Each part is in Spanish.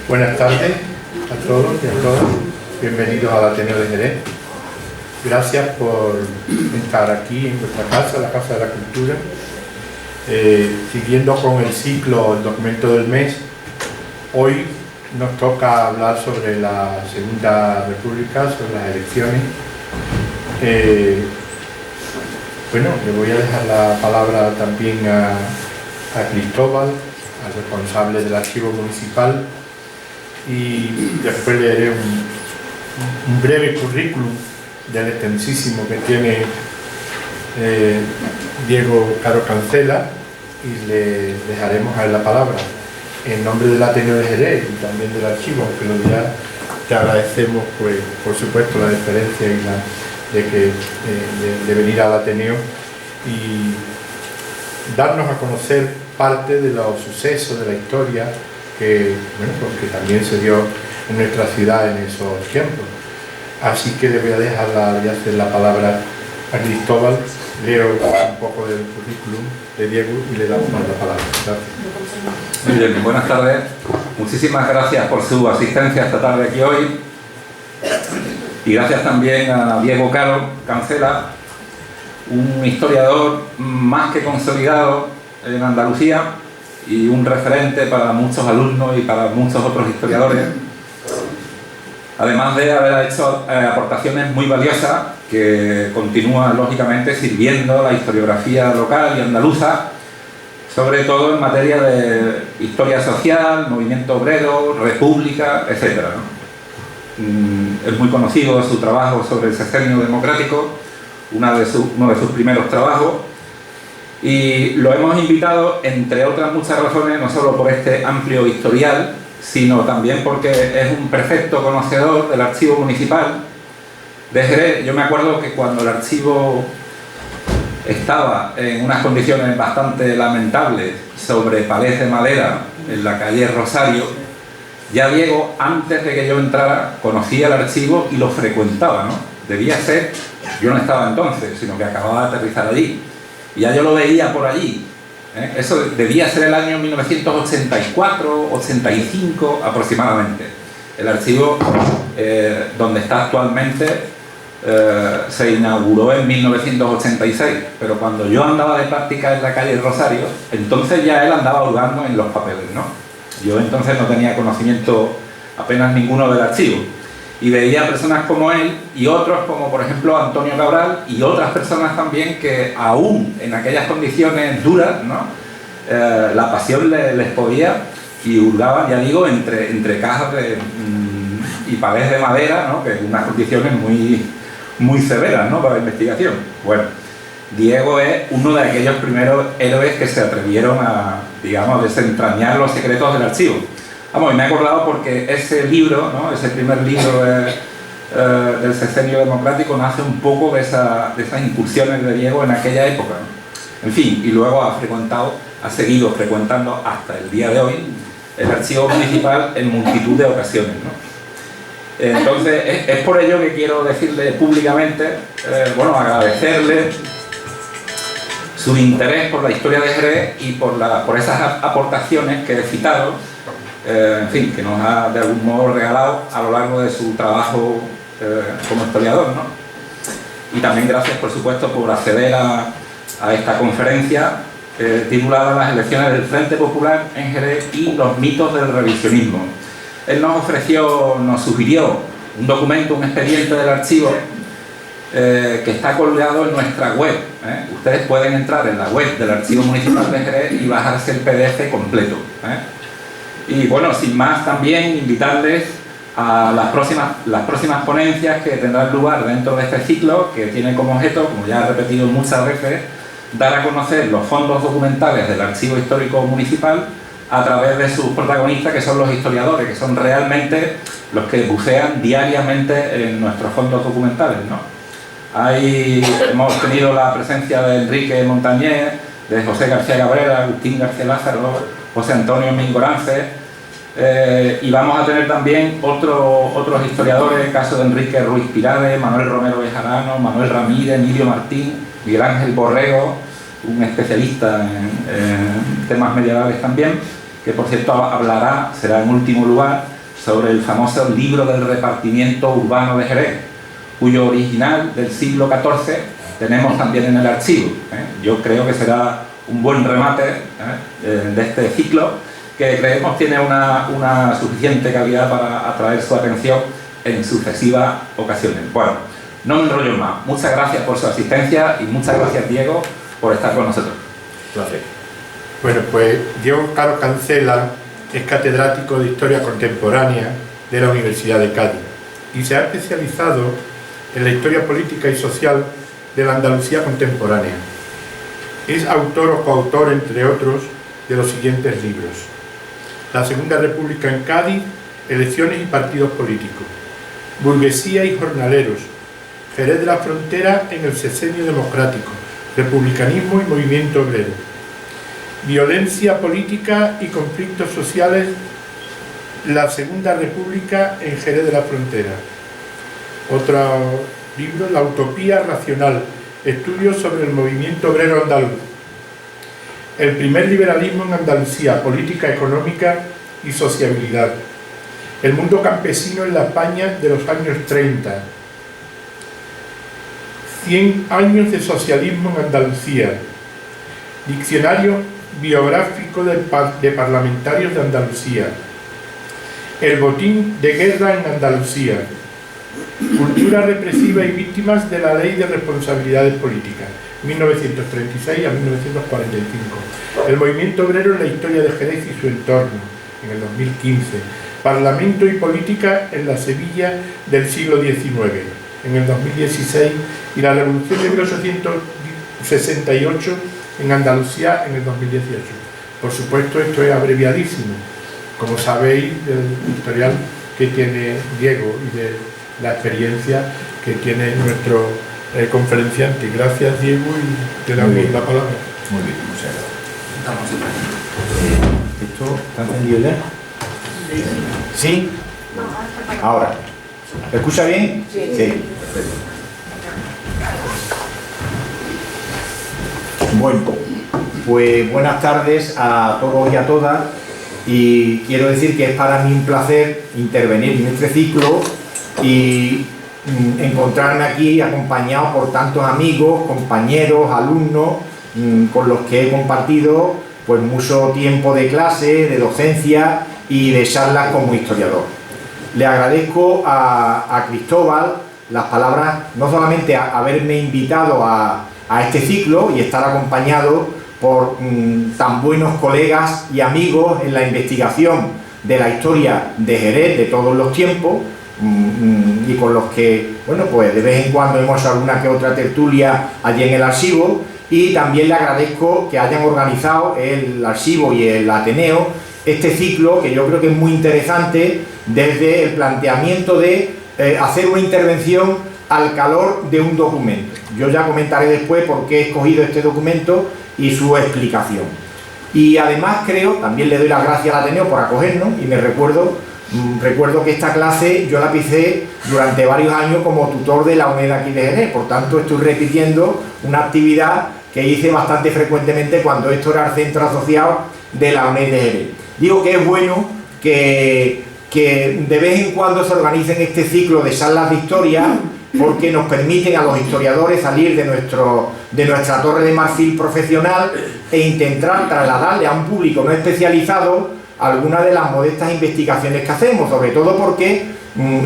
Buenas tardes a todos y a todas. Bienvenidos al Ateneo de Jerez. Gracias por estar aquí en nuestra casa, la Casa de la Cultura. Siguiendo con el ciclo, el documento del mes, hoy nos toca hablar sobre la Segunda República, sobre las elecciones. Bueno, le voy a dejar la palabra también a Cristóbal, al responsable del archivo municipal, y después leeré un breve currículum del extensísimo que tiene Diego Caro Cancela, y le dejaremos a él la palabra en nombre del Ateneo de Jerez y también del archivo, aunque los días te agradecemos, pues, por supuesto, la deferencia y de venir al Ateneo y darnos a conocer parte de los sucesos de la historia que, bueno, pues, que también se dio en nuestra ciudad en esos tiempos. Así que le voy a dejar la palabra a Cristóbal. Leo un poco del currículum de Diego y le damos la palabra. Gracias. Muy bien, buenas tardes. Muchísimas gracias por su asistencia esta tarde aquí hoy. Y gracias también a Diego Caro Cancela, un historiador más que consolidado en Andalucía y un referente para muchos alumnos y para muchos otros historiadores, además de haber hecho aportaciones muy valiosas que continúan lógicamente sirviendo a la historiografía local y andaluza, sobre todo en materia de historia social, movimiento obrero, república, etc., ¿no? Es muy conocido su trabajo sobre el sexenio democrático, uno de sus primeros trabajos, y lo hemos invitado, entre otras muchas razones, no solo por este amplio historial, sino también porque es un perfecto conocedor del archivo municipal de Jerez. Yo me acuerdo que cuando el archivo estaba en unas condiciones bastante lamentables sobre palés de madera en la calle Rosario, ya Diego, antes de que yo entrara, conocía el archivo y lo frecuentaba, ¿no? Debía ser, yo no estaba entonces, sino que acababa de aterrizar allí, y ya yo lo veía por allí. Eso debía ser el año 1984, 85 aproximadamente. El archivo donde está actualmente se inauguró en 1986, pero cuando yo andaba de práctica en la calle Rosario, entonces ya él andaba hurgando en los papeles, ¿no? Yo entonces no tenía conocimiento apenas ninguno del archivo, y veía personas como él y otros como por ejemplo Antonio Cabral y otras personas también que aún en aquellas condiciones duras, ¿no? La pasión les podía, y hurgaban, ya digo, entre cajas y palés de madera, ¿no? Que en unas condiciones muy severas, ¿no? Para la investigación. Bueno, Diego es uno de aquellos primeros héroes que se atrevieron a, digamos, desentrañar los secretos del archivo. Vamos, y me he acordado porque ese libro, ¿no? Ese primer libro del sexenio democrático nace un poco de esas incursiones de Diego en aquella época, ¿no? En fin, y luego ha seguido frecuentando hasta el día de hoy el archivo municipal en multitud de ocasiones, ¿no? Entonces, es por ello que quiero decirle públicamente, bueno, agradecerle su interés por la historia de Jerez y por esas aportaciones que he citado, en fin, que nos ha de algún modo regalado a lo largo de su trabajo como historiador, ¿no? Y también gracias, por supuesto, por acceder a esta conferencia titulada Las elecciones del Frente Popular en Jerez y los mitos del revisionismo. Él nos sugirió un documento, un expediente del archivo que está colgado en nuestra web. Ustedes pueden entrar en la web del Archivo Municipal de Jerez y bajarse el PDF completo. Y bueno, sin más, también invitarles a las próximas ponencias que tendrán lugar dentro de este ciclo, que tiene como objeto, como ya he repetido muchas veces, dar a conocer los fondos documentales del Archivo Histórico Municipal a través de sus protagonistas, que son los historiadores, que son realmente los que bucean diariamente en nuestros fondos documentales, ¿no? Hemos tenido la presencia de Enrique Montañés, de José García Cabrera, Agustín García Lázaro, José Antonio Mingorance, y vamos a tener también otros historiadores, el caso de Enrique Ruiz Pirade, Manuel Romero Bejarano, Manuel Ramírez, Emilio Martín, Miguel Ángel Borrego, un especialista en temas medievales también, que por cierto será en último lugar, sobre el famoso libro del repartimiento urbano de Jerez, cuyo original del siglo XIV tenemos también en el archivo. Yo creo que será un buen remate de este ciclo, que creemos tiene una suficiente calidad para atraer su atención en sucesivas ocasiones. Bueno, no me enrollo más. Muchas gracias por su asistencia y muchas gracias, Diego, por estar con nosotros. Gracias. Bueno, pues Diego Caro Cancela es catedrático de Historia Contemporánea de la Universidad de Cádiz y se ha especializado en la historia política y social de la Andalucía contemporánea. Es autor o coautor, entre otros, de los siguientes libros: La Segunda República en Cádiz, Elecciones y Partidos Políticos; Burguesía y Jornaleros; Jerez de la Frontera en el Sexenio Democrático, Republicanismo y Movimiento Obrero; Violencia política y conflictos sociales, la Segunda República en Jerez de la Frontera. Otro libro, La Utopía Racional, estudios sobre el movimiento obrero andaluz; El primer liberalismo en Andalucía, política económica y sociabilidad; El mundo campesino en la España de los años 30; 100 años de socialismo en Andalucía; Diccionario biográfico de parlamentarios de Andalucía; El botín de guerra en Andalucía; Cultura represiva y víctimas de la Ley de Responsabilidades Políticas, 1936 a 1945; El movimiento obrero en la historia de Jerez y su entorno, en el 2015; Parlamento y política en la Sevilla del siglo XIX, en el 2016, y la Revolución de 1868 en Andalucía en el 2018. Por supuesto, esto es abreviadísimo, como sabéis, del historial que tiene Diego y de la experiencia que tiene nuestro conferenciante. Gracias, Diego, y te damos la palabra. Muy bien, muchas gracias. ¿Esto está encendido ya? ¿Sí? Ahora. ¿Me escucha bien? Sí. Perfecto. Bueno, pues buenas tardes a todos y a todas, y quiero decir que es para mí un placer intervenir en este ciclo y encontrarme aquí acompañado por tantos amigos, compañeros, alumnos, con los que he compartido pues mucho tiempo de clase, de docencia y de charlas como historiador. Le agradezco a Cristóbal las palabras, no solamente a haberme invitado a este ciclo y estar acompañado por tan buenos colegas y amigos en la investigación de la historia de Jerez de todos los tiempos, y con los que, bueno, pues de vez en cuando hemos hecho alguna que otra tertulia allí en el archivo, y también le agradezco que hayan organizado el archivo y el Ateneo este ciclo, que yo creo que es muy interesante desde el planteamiento de hacer una intervención al calor de un documento. Yo ya comentaré después por qué he escogido este documento y su explicación. Y además creo, también le doy las gracias al Ateneo por acogernos, y me recuerdo que esta clase yo la pisé durante varios años como tutor de la UNED aquí de Jerez, por tanto estoy repitiendo una actividad que hice bastante frecuentemente cuando esto era el centro asociado de la UNED de Jerez. Digo que es bueno que de vez en cuando se organicen este ciclo de charlas de historia, porque nos permiten a los historiadores salir de nuestra torre de marfil profesional e intentar trasladarle a un público no especializado algunas de las modestas investigaciones que hacemos, sobre todo porque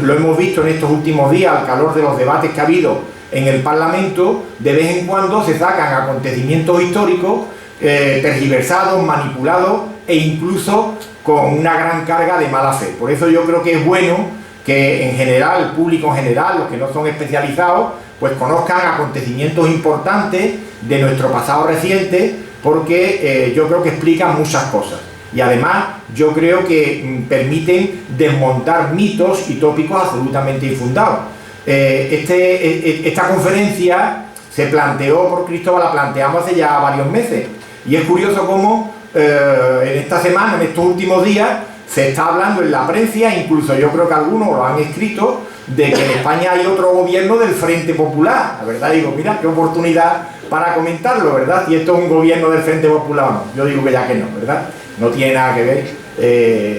lo hemos visto en estos últimos días al calor de los debates que ha habido en el Parlamento. De vez en cuando se sacan acontecimientos históricos tergiversados, manipulados e incluso con una gran carga de mala fe. Por eso yo creo que es bueno que en general, el público en general, los que no son especializados, pues conozcan acontecimientos importantes de nuestro pasado reciente, porque yo creo que explican muchas cosas. Y además yo creo que permiten desmontar mitos y tópicos absolutamente infundados. Esta conferencia se planteó por Cristóbal, la planteamos hace ya varios meses, y es curioso cómo en esta semana, en estos últimos días, se está hablando en la prensa, incluso yo creo que algunos lo han escrito, de que en España hay otro gobierno del Frente Popular. La verdad, digo, mira, qué oportunidad para comentarlo, ¿verdad? Si esto es un gobierno del Frente Popular o no. Yo digo que ya que no, ¿verdad? No tiene nada que ver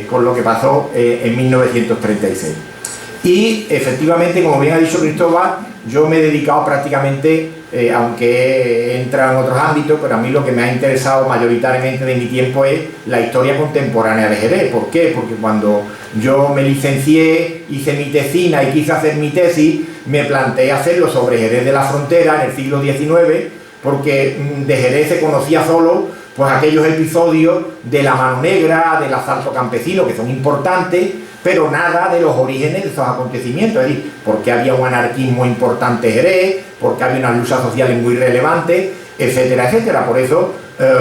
con lo que pasó en 1936. Y efectivamente, como bien ha dicho Cristóbal, yo me he dedicado prácticamente, aunque he entrado en otros ámbitos, pero a mí lo que me ha interesado mayoritariamente de mi tiempo es la historia contemporánea de Jerez. ¿Por qué? Porque cuando yo me licencié, hice mi tesina y quise hacer mi tesis, me planteé hacerlo sobre Jerez de la Frontera en el siglo XIX, porque de Jerez se conocía solo pues aquellos episodios de la mano negra, del asalto campesino, que son importantes, pero nada de los orígenes de esos acontecimientos, es decir, porque había un anarquismo importante en Jerez, porque había unas luchas sociales muy relevantes, etcétera, etcétera. Por eso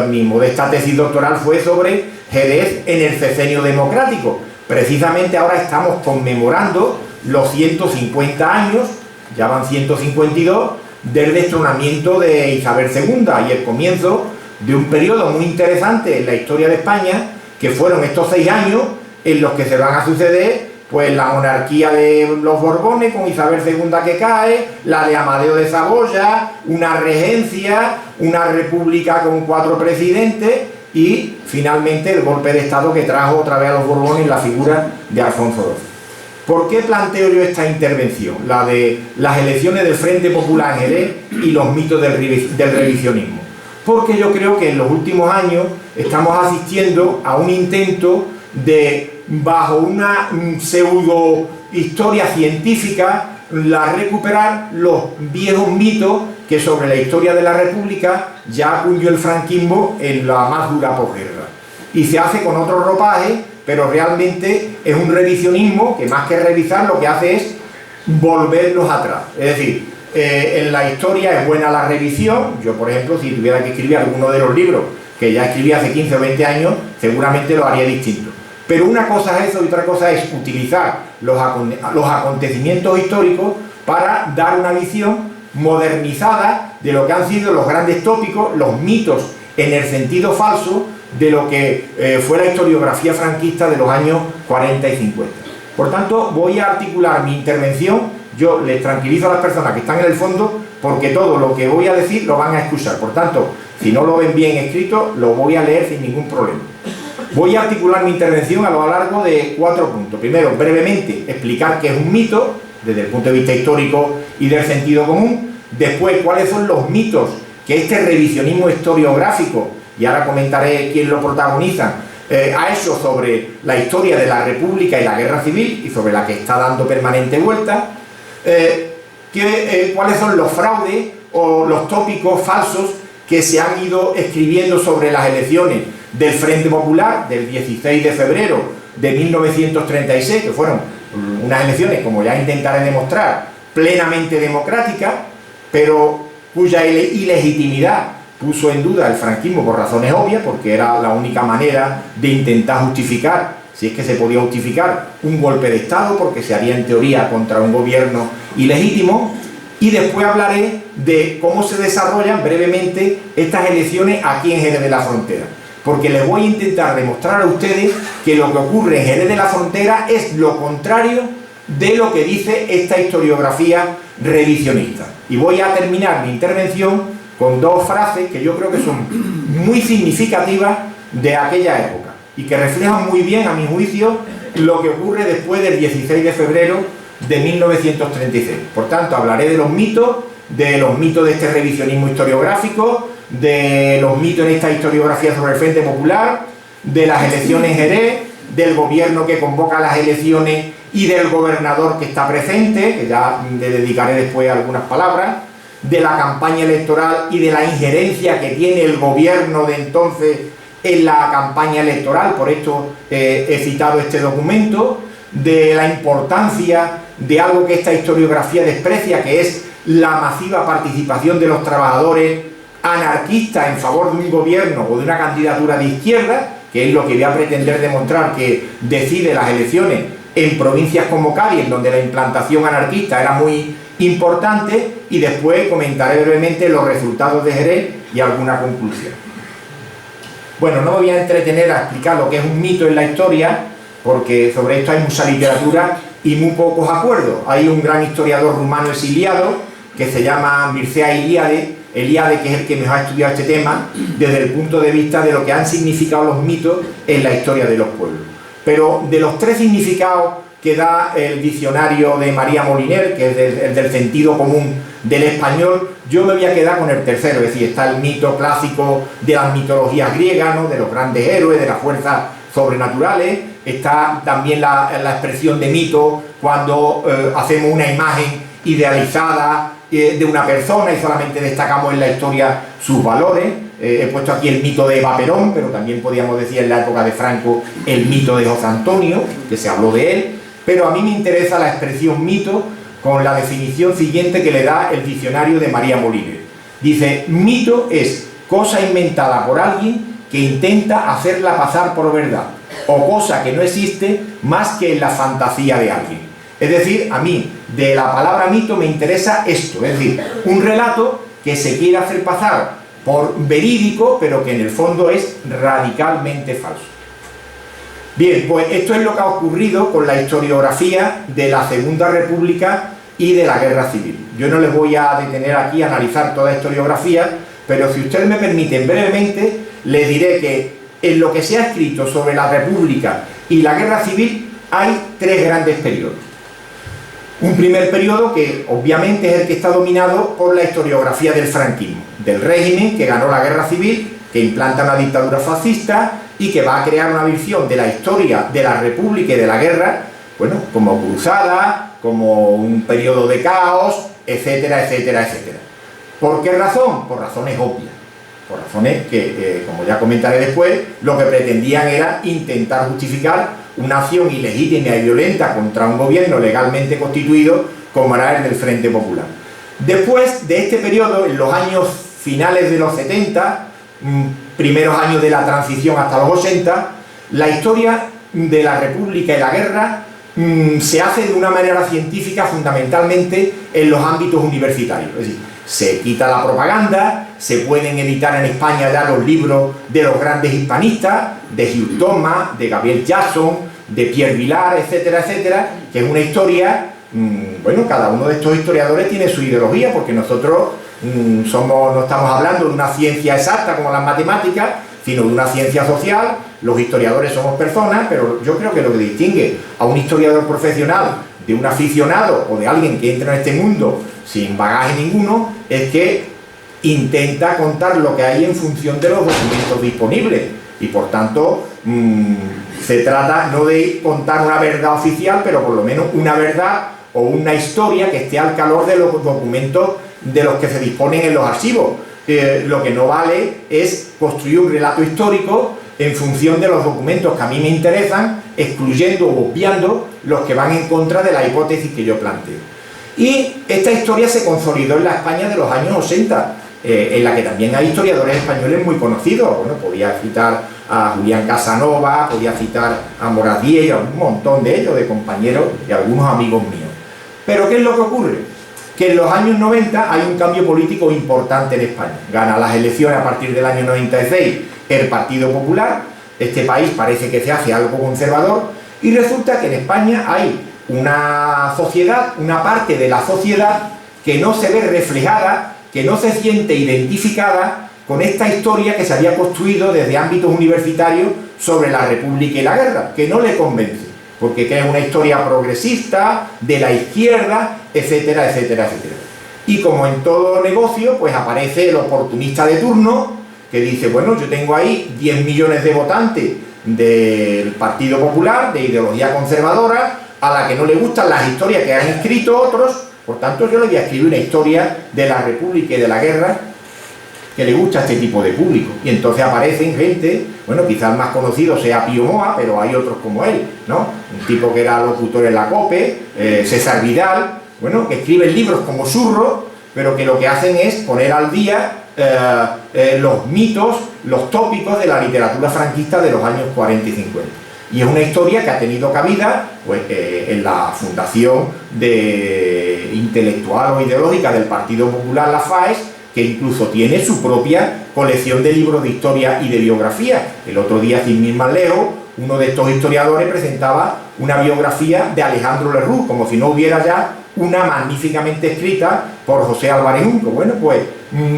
mi modesta tesis doctoral fue sobre Jerez en el Sexenio Democrático. Precisamente ahora estamos conmemorando los 150 años, ya van 152, del destronamiento de Isabel II y el comienzo de un periodo muy interesante en la historia de España, que fueron estos 6 años en los que se van a suceder pues la monarquía de los Borbones con Isabel II que cae, la de Amadeo de Saboya, una regencia, una república con 4 presidentes y finalmente el golpe de Estado que trajo otra vez a los Borbones la figura de Alfonso XII. ¿Por qué planteo yo esta intervención? La de las elecciones del Frente Popular en Jerez y los mitos del revisionismo. Porque yo creo que en los últimos años estamos asistiendo a un intento de, bajo una pseudo historia científica, recuperar los viejos mitos que sobre la historia de la República ya acuñó el franquismo en la más dura posguerra. Y se hace con otro ropaje, pero realmente es un revisionismo que más que revisar lo que hace es volvernos atrás. Es decir, en la historia es buena la revisión. Yo, por ejemplo, si tuviera que escribir alguno de los libros que ya escribí hace 15 o 20 años, seguramente lo haría distinto. Pero una cosa es eso y otra cosa es utilizar los acontecimientos históricos para dar una visión modernizada de lo que han sido los grandes tópicos, los mitos en el sentido falso de lo que fue la historiografía franquista de los años 40 y 50. Por tanto, voy a articular mi intervención. Yo les tranquilizo a las personas que están en el fondo porque todo lo que voy a decir lo van a escuchar. Por tanto, si no lo ven bien escrito, lo voy a leer sin ningún problema. Voy a articular mi intervención a lo largo de 4 puntos. Primero, brevemente, explicar qué es un mito, desde el punto de vista histórico y del sentido común. Después, cuáles son los mitos que este revisionismo historiográfico, y ahora comentaré quién lo protagoniza, ha hecho sobre la historia de la República y la Guerra Civil, y sobre la que está dando permanente vuelta. Cuáles son los fraudes o los tópicos falsos que se han ido escribiendo sobre las elecciones del Frente Popular del 16 de febrero de 1936, que fueron unas elecciones, como ya intentaré demostrar, plenamente democráticas, pero cuya ilegitimidad puso en duda el franquismo por razones obvias, porque era la única manera de intentar justificar, si es que se podía justificar, un golpe de Estado, porque se haría en teoría contra un gobierno ilegítimo. Y después hablaré de cómo se desarrollan brevemente estas elecciones aquí en Jerez de la Frontera, porque les voy a intentar demostrar a ustedes que lo que ocurre en Jerez de la Frontera es lo contrario de lo que dice esta historiografía revisionista. Y voy a terminar mi intervención con 2 frases que yo creo que son muy significativas de aquella época y que reflejan muy bien, a mi juicio, lo que ocurre después del 16 de febrero de 1936. Por tanto, hablaré de los mitos de este revisionismo historiográfico, de los mitos en esta historiografía sobre el Frente Popular, de las elecciones en Jerez, del gobierno que convoca las elecciones y del gobernador que está presente, que ya le dedicaré después algunas palabras, de la campaña electoral y de la injerencia que tiene el gobierno de entonces en la campaña electoral. Por esto he citado este documento, de la importancia de algo que esta historiografía desprecia, que es la masiva participación de los trabajadores anarquistas en favor de un gobierno o de una candidatura de izquierda, que es lo que voy a pretender demostrar, que decide las elecciones en provincias como Cádiz, en donde la implantación anarquista era muy importante, y después comentaré brevemente los resultados de Jerez y alguna conclusión. Bueno, no me voy a entretener a explicar lo que es un mito en la historia, porque sobre esto hay mucha literatura y muy pocos acuerdos. Hay un gran historiador rumano exiliado que se llama Mircea Eliade, Eliade, que es el que mejor ha estudiado este tema, desde el punto de vista de lo que han significado los mitos en la historia de los pueblos. Pero de los 3 significados que da el diccionario de María Moliner, que es el del sentido común del español, yo me voy a quedar con el tercero, es decir, está el mito clásico de las mitologías griegas, ¿no?, de los grandes héroes, de las fuerzas sobrenaturales, está también la expresión de mito cuando hacemos una imagen idealizada de una persona y solamente destacamos en la historia sus valores. He puesto aquí el mito de Eva Perón, pero también podríamos decir en la época de Franco el mito de José Antonio, que se habló de él, pero a mí me interesa la expresión mito con la definición siguiente que le da el diccionario de María Moliner. Dice: mito es cosa inventada por alguien que intenta hacerla pasar por verdad, o cosa que no existe más que en la fantasía de alguien. Es decir, a mí de la palabra mito me interesa esto, es decir, un relato que se quiere hacer pasar por verídico, pero que en el fondo es radicalmente falso. Bien, pues esto es lo que ha ocurrido con la historiografía de la Segunda República y de la Guerra Civil. Yo no les voy a detener aquí a analizar toda la historiografía, pero si ustedes me permiten brevemente, les diré que en lo que se ha escrito sobre la República y la Guerra Civil hay 3 grandes periodos. Un primer periodo que obviamente es el que está dominado por la historiografía del franquismo, del régimen que ganó la Guerra Civil, que implanta una dictadura fascista y que va a crear una visión de la historia de la República y de la guerra, bueno, como cruzada, como un periodo de caos, etcétera, etcétera, etcétera. ¿Por qué razón? Por razones obvias, por razones que, como ya comentaré después, lo que pretendían era intentar justificar una acción ilegítima y violenta contra un gobierno legalmente constituido como era el del Frente Popular. Después de este periodo, en los años finales de los 70, primeros años de la transición hasta los 80, la historia de la República y la guerra se hace de una manera científica fundamentalmente en los ámbitos universitarios. Es decir, se quita la propaganda, se pueden editar en España ya los libros de los grandes hispanistas, de Hugh Thomas, de Gabriel Jackson, de Pierre Vilar, etcétera, etcétera, que es una historia, bueno, cada uno de estos historiadores tiene su ideología, porque nosotros no estamos hablando de una ciencia exacta como las matemáticas, sino de una ciencia social. Los historiadores somos personas, pero yo creo que lo que distingue a un historiador profesional de un aficionado o de alguien que entra en este mundo sin bagaje ninguno es que intenta contar lo que hay en función de los documentos disponibles y por tanto se trata no de contar una verdad oficial, pero por lo menos una verdad o una historia que esté al calor de los documentos de los que se disponen en los archivos. Lo que no vale es construir un relato histórico en función de los documentos que a mí me interesan, excluyendo o obviando los que van en contra de la hipótesis que yo planteo. Y esta historia se consolidó en la España de los años 80, en la que también hay historiadores españoles muy conocidos. Bueno, podía citar a Julián Casanova, podía citar a Moradier y a un montón de ellos, de compañeros y algunos amigos míos. Pero ¿qué es lo que ocurre? Que en los años 90 hay un cambio político importante en España. Gana las elecciones a partir del año 96 el Partido Popular, este país parece que se hace algo conservador, y resulta que en España hay una sociedad, una parte de la sociedad que no se ve reflejada, que no se siente identificada con esta historia que se había construido desde ámbitos universitarios sobre la República y la guerra, que no le convence, porque es una historia progresista, de la izquierda, etcétera, etcétera, etcétera. Y como en todo negocio, pues aparece el oportunista de turno, que dice, bueno, yo tengo ahí 10 millones de votantes del Partido Popular, de ideología conservadora, a la que no le gustan las historias que han escrito otros, por tanto yo le voy a escribir una historia de la República y de la guerra que le gusta a este tipo de público. Y entonces aparecen gente, bueno, quizás el más conocido sea Pío Moa, pero hay otros como él, ¿no? Un tipo que era locutor en la COPE, César Vidal, bueno, que escriben libros como Surro, pero que lo que hacen es poner al día los mitos, los tópicos de la literatura franquista de los años 40 y 50. Y es una historia que ha tenido cabida pues, en la fundación intelectual o ideológica del Partido Popular, la FAES, que incluso tiene su propia colección de libros de historia y de biografía. El otro día, sin ir más lejos, uno de estos historiadores presentaba una biografía de Alejandro Lerroux, como si no hubiera ya una magníficamente escrita por José Álvarez Junco. Bueno, pues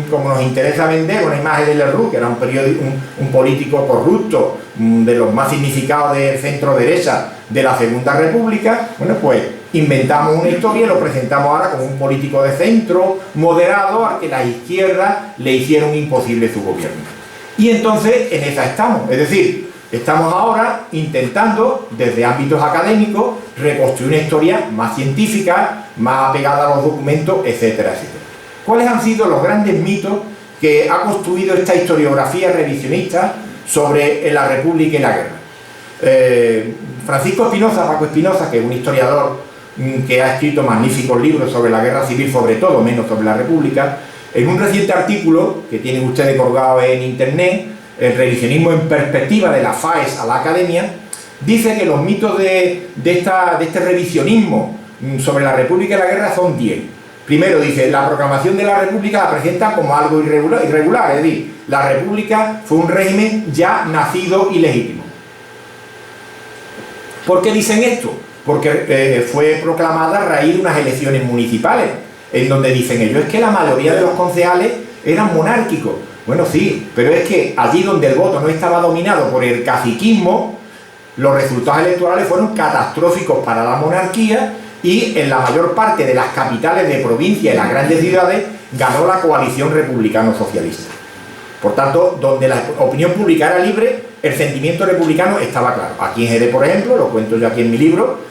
como nos interesa vender una imagen de Lerroux, que era un político corrupto, de los más significados del centro derecha de la Segunda República, bueno, pues inventamos una historia y lo presentamos ahora como un político de centro, moderado, al que las izquierdas le hicieron imposible su gobierno. Y entonces en esa estamos, es decir, estamos ahora intentando, desde ámbitos académicos, reconstruir una historia más científica, más apegada a los documentos, etcétera, etcétera. ¿Cuáles han sido los grandes mitos que ha construido esta historiografía revisionista sobre la República y la guerra? Francisco Espinosa, Paco Espinosa, que es un historiador que ha escrito magníficos libros sobre la guerra civil, sobre todo, menos sobre la República, en un reciente artículo que tienen ustedes colgado en internet, El revisionismo en perspectiva, de la FAES a la Academia, dice que los mitos de este revisionismo sobre la República y la guerra son 10. Primero dice, la proclamación de la República la presenta como algo irregular, es decir, la República fue un régimen ya nacido y legítimo. ¿Por qué dicen esto? Porque fue proclamada a raíz de unas elecciones municipales, en donde dicen ellos, es que la mayoría de los concejales eran monárquicos. Bueno, sí, pero es que allí donde el voto no estaba dominado por el caciquismo, los resultados electorales fueron catastróficos para la monarquía y en la mayor parte de las capitales de provincia y las grandes ciudades ganó la coalición republicano-socialista. Por tanto, donde la opinión pública era libre, el sentimiento republicano estaba claro. Aquí en Jerez, por ejemplo, lo cuento yo aquí en mi libro,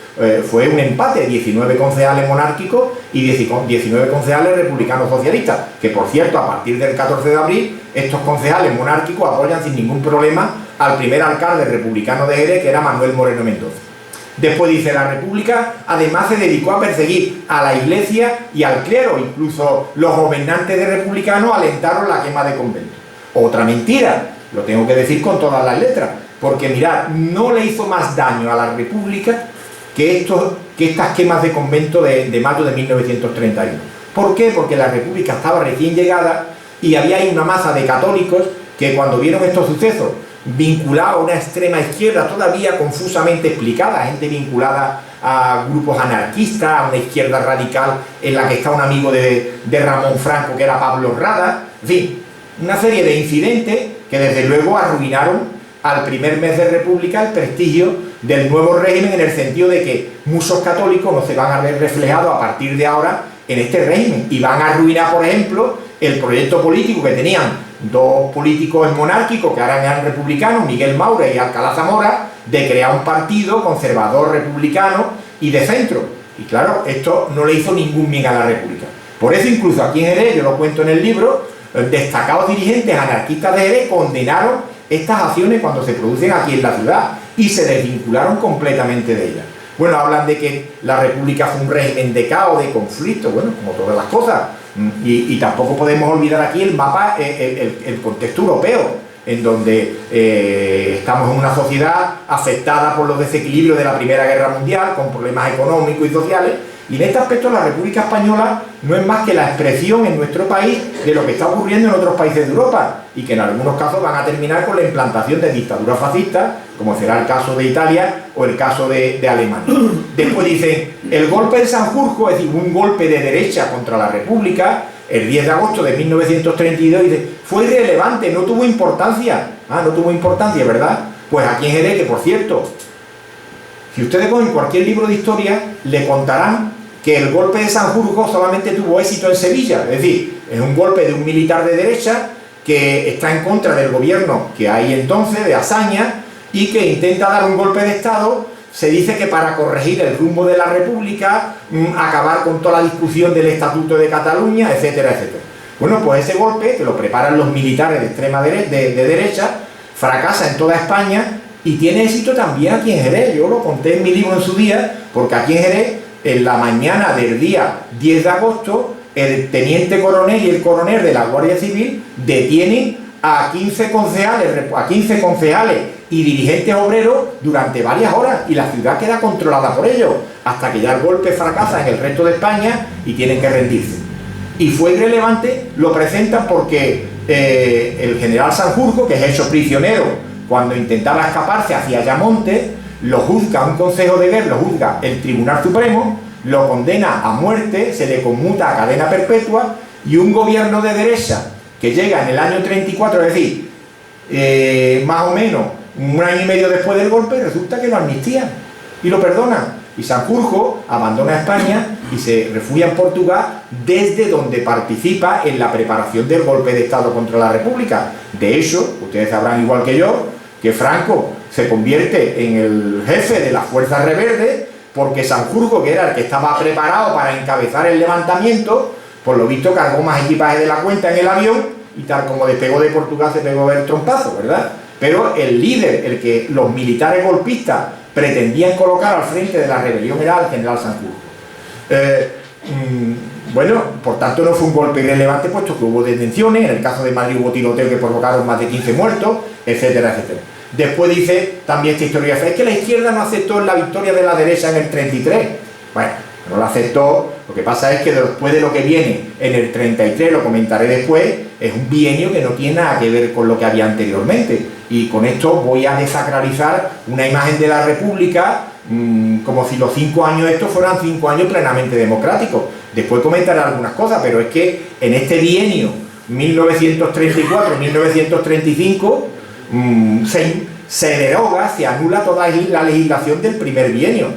fue un empate, 19 concejales monárquicos y 19 concejales republicanos socialistas, que por cierto, a partir del 14 de abril, estos concejales monárquicos apoyan sin ningún problema al primer alcalde republicano de Jerez, que era Manuel Moreno Mendoza. Después dice, la República además se dedicó a perseguir a la Iglesia y al clero, incluso los gobernantes de republicanos alentaron la quema de conventos. Otra mentira, lo tengo que decir con todas las letras, porque mirad, no le hizo más daño a la República que estas quemas de convento de mayo de 1931. ¿Por qué? Porque la República estaba recién llegada y había ahí una masa de católicos que cuando vieron estos sucesos, vinculados a una extrema izquierda todavía confusamente explicada, gente vinculada a grupos anarquistas, a una izquierda radical en la que está un amigo de Ramón Franco, que era Pablo Rada, en fin, una serie de incidentes que desde luego arruinaron al primer mes de República el prestigio del nuevo régimen, en el sentido de que muchos católicos no se van a ver reflejados a partir de ahora en este régimen y van a arruinar, por ejemplo, el proyecto político que tenían dos políticos monárquicos que ahora eran republicanos, Miguel Maura y Alcalá Zamora, de crear un partido conservador republicano y de centro. Y claro, esto no le hizo ningún bien a la República. Por eso incluso aquí en Jerez, yo lo cuento en el libro, destacados dirigentes anarquistas de Jerez condenaron estas acciones cuando se producen aquí en la ciudad y se desvincularon completamente de ellas. Bueno, hablan de que la República fue un régimen de caos, de conflicto, bueno, como todas las cosas. Y tampoco podemos olvidar aquí el mapa, el contexto europeo, en donde estamos en una sociedad afectada por los desequilibrios de la Primera Guerra Mundial, con problemas económicos y sociales, y en este aspecto la República Española no es más que la expresión en nuestro país de lo que está ocurriendo en otros países de Europa, y que en algunos casos van a terminar con la implantación de dictaduras fascistas, como será el caso de Italia o el caso de Alemania. Después dicen, el golpe de Sanjurjo, es decir, un golpe de derecha contra la República, el 10 de agosto de 1932, dice, fue irrelevante, no tuvo importancia. Ah, no tuvo importancia, ¿verdad? Pues aquí en Jerez, que por cierto, si ustedes cogen cualquier libro de historia, le contarán que el golpe de Sanjurjo solamente tuvo éxito en Sevilla, es decir, es un golpe de un militar de derecha que está en contra del gobierno que hay entonces, de Azaña, y que intenta dar un golpe de Estado. Se dice que para corregir el rumbo de la República, acabar con toda la discusión del Estatuto de Cataluña, etcétera, etcétera. Bueno, pues ese golpe, que lo preparan los militares de extrema derecha, fracasa en toda España y tiene éxito también aquí en Jerez. Yo lo conté en mi libro en su día, porque aquí en Jerez, en la mañana del día 10 de agosto, el teniente coronel y el coronel de la Guardia Civil detienen a 15 concejales y dirigentes obreros durante varias horas, y la ciudad queda controlada por ellos, hasta que ya el golpe fracasa en el resto de España y tienen que rendirse. Y fue irrelevante, lo presentan porque el general Sanjurjo, que es hecho prisionero cuando intentaba escaparse hacia Ayamonte, lo juzga un consejo de guerra, lo juzga el Tribunal Supremo, lo condena a muerte, se le conmuta a cadena perpetua, y un gobierno de derecha que llega en el año 34, es decir, más o menos un año y medio después del golpe, resulta que lo amnistían y lo perdonan. Y Sanjurjo abandona España y se refugia en Portugal, desde donde participa en la preparación del golpe de Estado contra la República. De hecho, ustedes sabrán igual que yo, que Franco se convierte en el jefe de las fuerzas rebeldes porque Sanjurjo, que era el que estaba preparado para encabezar el levantamiento, por lo visto cargó más equipaje de la cuenta en el avión y tal como despegó de Portugal se pegó el trompazo, ¿verdad? Pero el líder, el que los militares golpistas pretendían colocar al frente de la rebelión, era el general Sanjurjo. Bueno, por tanto no fue un golpe irrelevante, puesto que hubo detenciones, en el caso de Madrid hubo tiroteos que provocaron más de 15 muertos, etcétera, etcétera. Después dice también esta historia, es que la izquierda no aceptó la victoria de la derecha en el 33. Bueno, no la aceptó, lo que pasa es que después de lo que viene en el 33, lo comentaré después, es un bienio que no tiene nada que ver con lo que había anteriormente. Y con esto voy a desacralizar una imagen de la República como si los 5 años estos fueran 5 años plenamente democráticos. Después comentaré algunas cosas, pero es que en este bienio 1934-1935 se deroga, se anula toda la legislación del primer bienio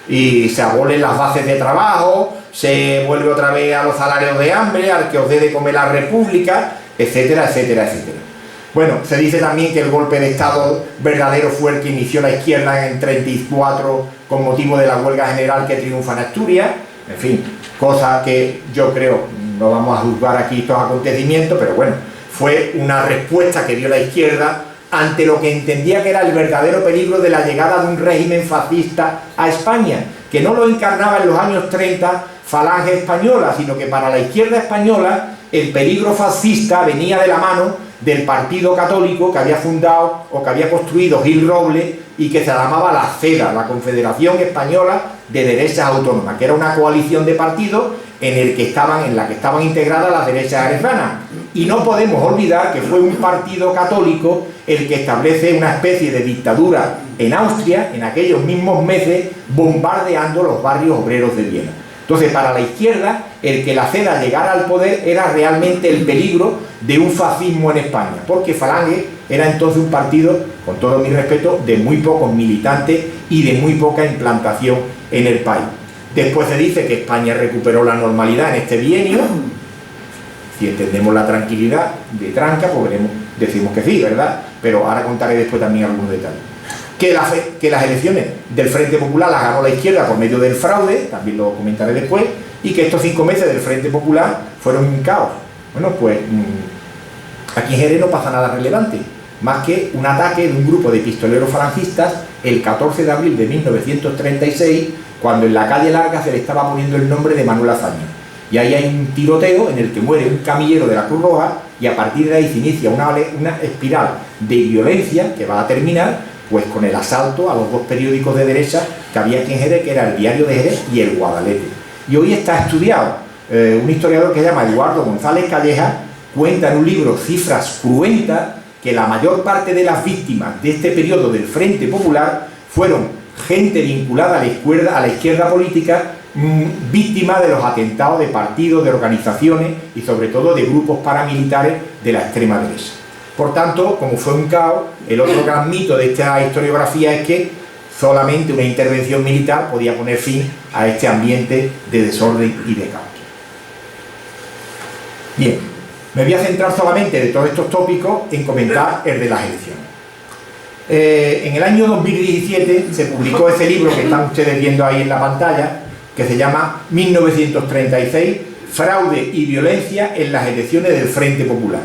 y se abolen las bases de trabajo, se vuelve otra vez a los salarios de hambre, al que os dé de comer la República, etcétera, etcétera, etcétera. Bueno, se dice también que el golpe de Estado verdadero fue el que inició la izquierda en el 34 con motivo de la huelga general que triunfa en Asturias. En fin, cosa que yo creo, no vamos a juzgar aquí estos acontecimientos, pero bueno, fue una respuesta que dio la izquierda ante lo que entendía que era el verdadero peligro de la llegada de un régimen fascista a España, que no lo encarnaba en los años 30 Falange Española, sino que para la izquierda española el peligro fascista venía de la mano del Partido Católico que había fundado o que había construido Gil Robles y que se llamaba la CEDA, la Confederación Española de Derechas Autónomas, que era una coalición de partidos en la que estaban integradas las derechas arezanas. Y no podemos olvidar que fue un partido católico el que establece una especie de dictadura en Austria en aquellos mismos meses, bombardeando los barrios obreros de Viena. Entonces, para la izquierda, el que la CEDA llegara al poder era realmente el peligro de un fascismo en España, porque Falange era entonces un partido, con todo mi respeto, de muy pocos militantes y de muy poca implantación en el país. Después se dice que España recuperó la normalidad en este bienio. Si entendemos la tranquilidad de tranca, pues decimos que sí, ¿verdad? Pero ahora contaré después también algunos detalles. Que las elecciones del Frente Popular las ganó la izquierda por medio del fraude, también lo comentaré después, y que estos 5 meses del Frente Popular fueron un caos. Bueno, pues aquí en Jerez no pasa nada relevante, más que un ataque de un grupo de pistoleros falangistas el 14 de abril de 1936, cuando en la calle Larga se le estaba poniendo el nombre de Manuel Azaña. Y ahí hay un tiroteo en el que muere un camillero de la Cruz Roja y a partir de ahí se inicia una espiral de violencia que va a terminar pues con el asalto a los 2 periódicos de derecha que había aquí en Jerez, que era el Diario de Jerez y el Guadalete. Y hoy está estudiado. Un historiador que se llama Eduardo González Calleja cuenta en un libro Cifras Cruentas que la mayor parte de las víctimas de este periodo del Frente Popular fueron gente vinculada a la izquierda política, víctimas de los atentados de partidos, de organizaciones y sobre todo de grupos paramilitares de la extrema derecha. Por tanto, como fue un caos, el otro gran mito de esta historiografía es que solamente una intervención militar podía poner fin a este ambiente de desorden y de caos. Bien, me voy a centrar solamente de todos estos tópicos en comentar el de las elecciones. En el año 2017 se publicó ese libro que están ustedes viendo ahí en la pantalla, que se llama 1936, Fraude y Violencia en las elecciones del Frente Popular,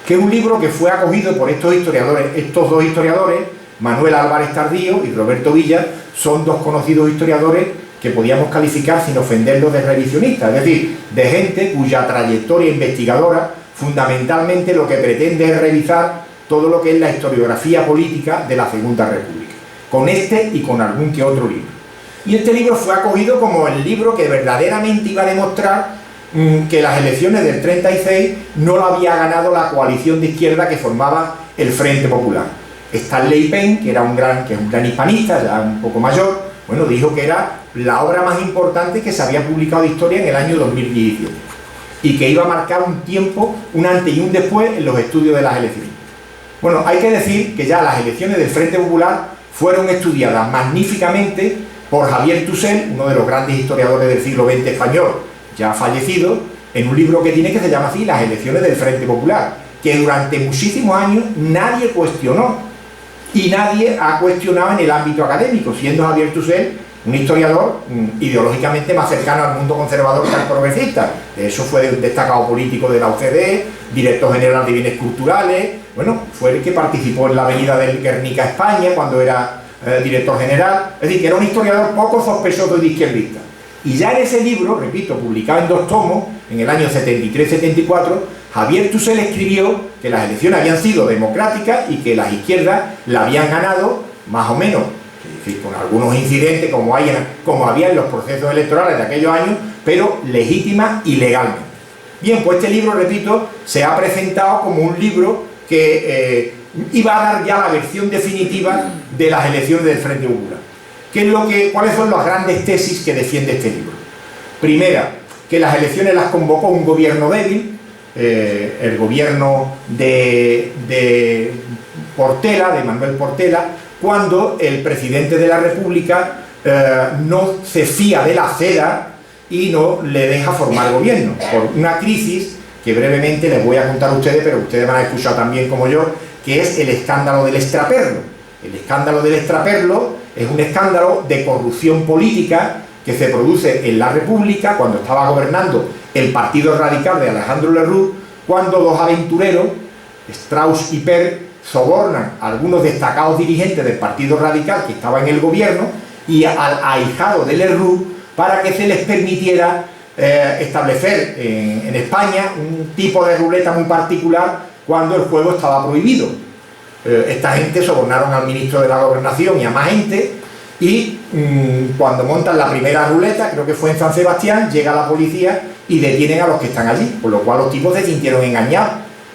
que es un libro que fue acogido por estos dos historiadores, Manuel Álvarez Tardío y Roberto Villa. Son 2 conocidos historiadores que podíamos calificar sin ofenderlos de revisionistas, es decir, de gente cuya trayectoria investigadora fundamentalmente lo que pretende es revisar todo lo que es la historiografía política de la Segunda República, con este y con algún que otro libro. Y este libro fue acogido como el libro que verdaderamente iba a demostrar que las elecciones del 36 no lo había ganado la coalición de izquierda que formaba el Frente Popular. Stanley Penn, que es un gran hispanista, ya un poco mayor, bueno, dijo que era la obra más importante que se había publicado de historia en el año 2017. y que iba a marcar un tiempo, un antes y un después en los estudios de las elecciones. Bueno, hay que decir que ya las elecciones del Frente Popular fueron estudiadas magníficamente por Javier Tussell, uno de los grandes historiadores del siglo XX español, ya fallecido, en un libro que tiene que se llama así, Las elecciones del Frente Popular, que durante muchísimos años nadie cuestionó, y nadie ha cuestionado en el ámbito académico, siendo Javier Tussell un historiador ideológicamente más cercano al mundo conservador que al progresista. De hecho fue un destacado político de la OCDE, director general de bienes culturales, bueno, fue el que participó en la venida del Guernica a España cuando era director general, es decir, que era un historiador poco sospechoso y de izquierdista. Y ya en ese libro, repito, publicado en 2 tomos, en el año 73-74, Javier Tussell escribió que las elecciones habían sido democráticas y que las izquierdas la habían ganado, más o menos, es decir, con algunos incidentes como había en los procesos electorales de aquellos años, pero legítima y legalmente. Bien, pues este libro, repito, se ha presentado como un libro que iba a dar ya la versión definitiva de las elecciones del Frente Popular. ¿Cuáles son las grandes tesis que defiende este libro? Primera, que las elecciones las convocó un gobierno débil, el gobierno de Portela, de Manuel Portela, cuando el presidente de la República no se fía de la CEDA y no le deja formar gobierno, por una crisis que brevemente les voy a contar a ustedes, pero ustedes van a escuchar también como yo, que es el escándalo del extraperlo. El escándalo del extraperlo es un escándalo de corrupción política que se produce en la República cuando estaba gobernando el Partido Radical de Alejandro Lerroux, cuando 2 aventureros, Strauss y Per, sobornan a algunos destacados dirigentes del Partido Radical que estaba en el gobierno y al ahijado de Lerroux para que se les permitiera establecer en España un tipo de ruleta muy particular cuando el juego estaba prohibido. Esta gente sobornaron al ministro de la Gobernación y a más gente, y cuando montan la primera ruleta, creo que fue en San Sebastián, llega la policía y detienen a los que están allí, por lo cual los tipos se sintieron engañados.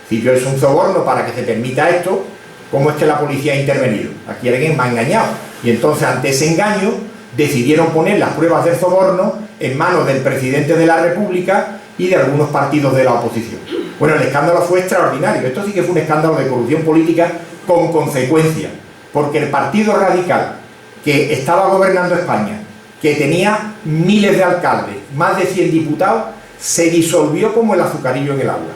Si yo es un soborno para que se permita esto, ¿cómo es que la policía ha intervenido? Aquí alguien me ha engañado. Y entonces, ante ese engaño, decidieron poner las pruebas del soborno en manos del presidente de la República y de algunos partidos de la oposición. Bueno, el escándalo fue extraordinario. Esto sí que fue un escándalo de corrupción política con consecuencias, porque el Partido Radical, que estaba gobernando España, que tenía miles de alcaldes, más de 100 diputados, se disolvió como el azucarillo en el agua.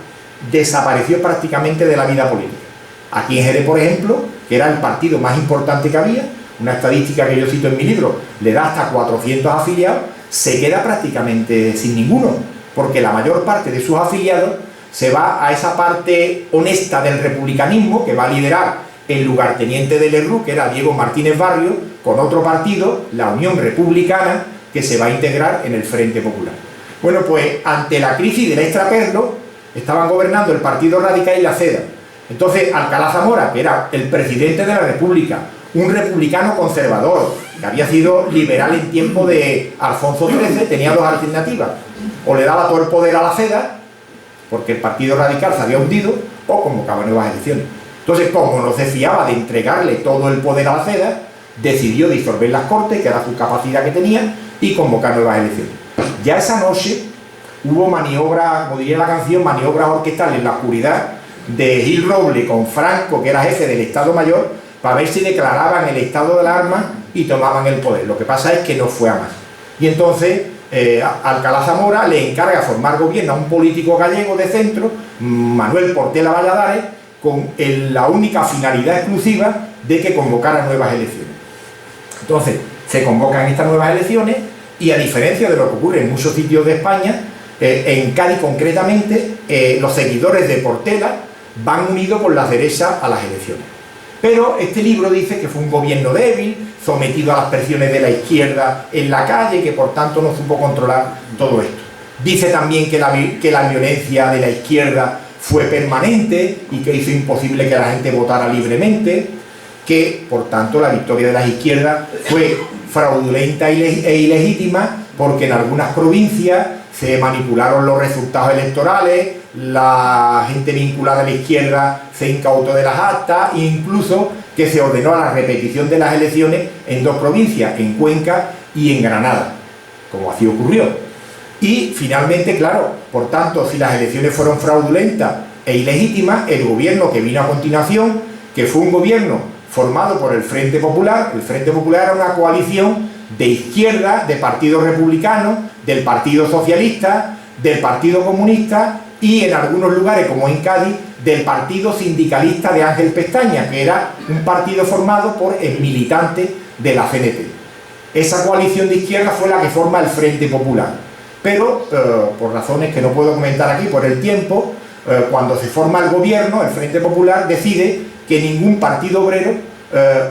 Desapareció prácticamente de la vida política. Aquí en Jerez, por ejemplo, que era el partido más importante que había, una estadística que yo cito en mi libro, le da hasta 400 afiliados, se queda prácticamente sin ninguno, porque la mayor parte de sus afiliados se va a esa parte honesta del republicanismo que va a liderar el lugarteniente de Lerroux, que era Diego Martínez Barrio, con otro partido, la Unión Republicana, que se va a integrar en el Frente Popular. Bueno, pues ante la crisis del extraperlo, estaban gobernando el Partido Radical y la CEDA. Entonces Alcalá Zamora, que era el presidente de la República, un republicano conservador, que había sido liberal en tiempo de Alfonso XIII, tenía 2 alternativas: o le daba todo el poder a la CEDA, porque el Partido Radical se había hundido, o convocaba nuevas elecciones. Entonces, como no se fiaba de entregarle todo el poder a la CEDA, decidió disolver las Cortes, que era su capacidad que tenía, y convocar nuevas elecciones. Ya esa noche hubo maniobras, como diría la canción, maniobras orquestales en la oscuridad de Gil Roble con Franco, que era jefe del Estado Mayor, para ver si declaraban el estado de alarma y tomaban el poder. Lo que pasa es que no fue a más. Y entonces Alcalá Zamora le encarga formar gobierno a un político gallego de centro, Manuel Portela Valladares, con la única finalidad exclusiva de que convocara nuevas elecciones. Entonces se convocan estas nuevas elecciones y, a diferencia de lo que ocurre en muchos sitios de España, en Cádiz concretamente, los seguidores de Portela van unidos por las derechas a las elecciones. Pero este libro dice que fue un gobierno débil, sometido a las presiones de la izquierda en la calle, que por tanto no supo controlar todo esto. Dice también que la violencia de la izquierda fue permanente y que hizo imposible que la gente votara libremente, que por tanto la victoria de las izquierdas fue fraudulenta e ilegítima, porque en algunas provincias se manipularon los resultados electorales, la gente vinculada a la izquierda se incautó de las actas, e incluso que se ordenó la repetición de las elecciones en 2 provincias, en Cuenca y en Granada, como así ocurrió. Y finalmente, claro, Por tanto, si las elecciones fueron fraudulentas e ilegítimas, el gobierno que vino a continuación, que fue un gobierno formado por el Frente Popular era una coalición de izquierda, de partidos republicanos, del Partido Socialista, del Partido Comunista y en algunos lugares, como en Cádiz, del Partido Sindicalista de Ángel Pestaña, que era un partido formado por el militante de la CNT. Esa coalición de izquierda fue la que forma el Frente Popular. Pero, por razones que no puedo comentar aquí por el tiempo, cuando se forma el gobierno, el Frente Popular decide que ningún partido obrero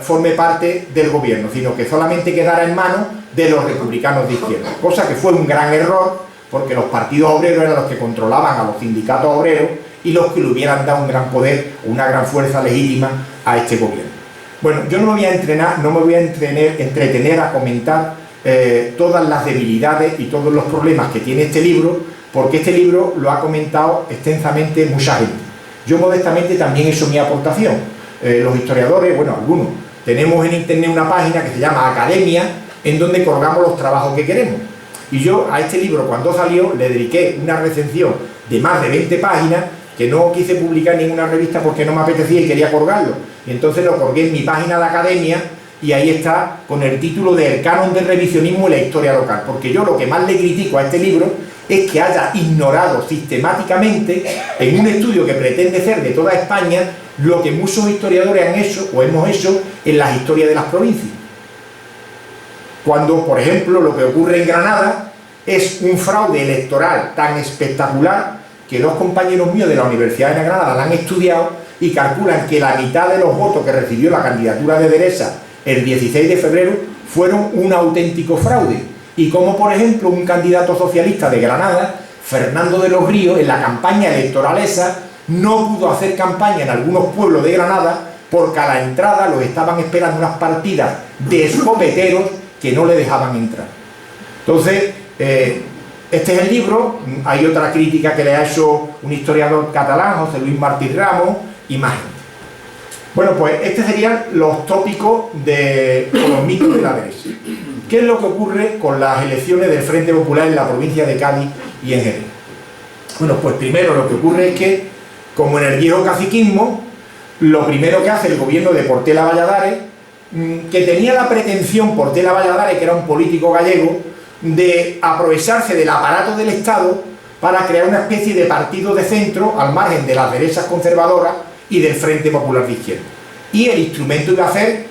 forme parte del gobierno, sino que solamente quedara en manos de los republicanos de izquierda, cosa que fue un gran error, porque los partidos obreros eran los que controlaban a los sindicatos obreros y los que le hubieran dado un gran poder, una gran fuerza legítima a este gobierno. Bueno, yo no me voy a entretener a comentar todas las debilidades y todos los problemas que tiene este libro, porque este libro lo ha comentado extensamente mucha gente. Yo modestamente también he hecho mi aportación. Los historiadores, bueno, algunos, tenemos en internet una página que se llama Academia, en donde colgamos los trabajos que queremos. Y yo a este libro, cuando salió, le dediqué una recensión de más de 20 páginas que no quise publicar en ninguna revista porque no me apetecía y quería colgarlo. Y entonces lo colgué en mi página de Academia y ahí está con el título de El canon del revisionismo y la historia local. Porque yo lo que más le critico a este libro es que haya ignorado sistemáticamente, en un estudio que pretende ser de toda España, lo que muchos historiadores han hecho o hemos hecho en las historias de las provincias. Cuando, por ejemplo, lo que ocurre en Granada es un fraude electoral tan espectacular que dos compañeros míos de la Universidad de Granada la han estudiado y calculan que la mitad de los votos que recibió la candidatura de Deresa el 16 de febrero fueron un auténtico fraude. Y como, por ejemplo, un candidato socialista de Granada, Fernando de los Ríos, en la campaña electoral esa, no pudo hacer campaña en algunos pueblos de Granada porque a la entrada los estaban esperando unas partidas de escopeteros que no le dejaban entrar. Entonces, este es el libro. Hay otra crítica que le ha hecho un historiador catalán, José Luis Martí Ramos, y más gente. Bueno, pues estos serían los tópicos con los mitos de la derecha. ¿Qué es lo que ocurre con las elecciones del Frente Popular en la provincia de Cádiz y en Jerez? Bueno, pues primero lo que ocurre es que, como en el viejo caciquismo, lo primero que hace el gobierno de Portela Valladares, que tenía la pretensión, Portela Valladares, que era un político gallego, de aprovecharse del aparato del Estado para crear una especie de partido de centro al margen de las derechas conservadoras y del Frente Popular de Izquierda. Y el instrumento iba a ser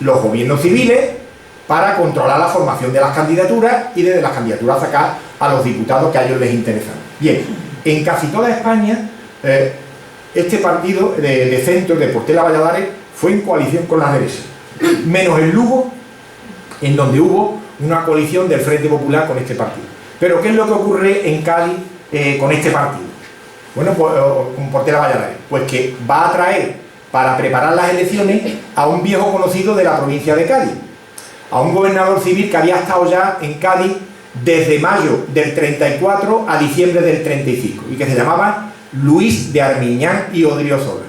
los gobiernos civiles para controlar la formación de las candidaturas y desde las candidaturas sacar a los diputados que a ellos les interesaban. Bien, en casi toda España este partido de centro de Portela Valladares fue en coalición con las derechas, menos en Lugo, en donde hubo una coalición del Frente Popular con este partido. Pero ¿qué es lo que ocurre en Cádiz con este partido? Bueno, pues con Portela Valladares, pues que va a traer para preparar las elecciones a un viejo conocido de la provincia de Cádiz, a un gobernador civil que había estado ya en Cádiz desde mayo del 34 a diciembre del 35 y que se llamaba Luis de Armiñán y Odriozola.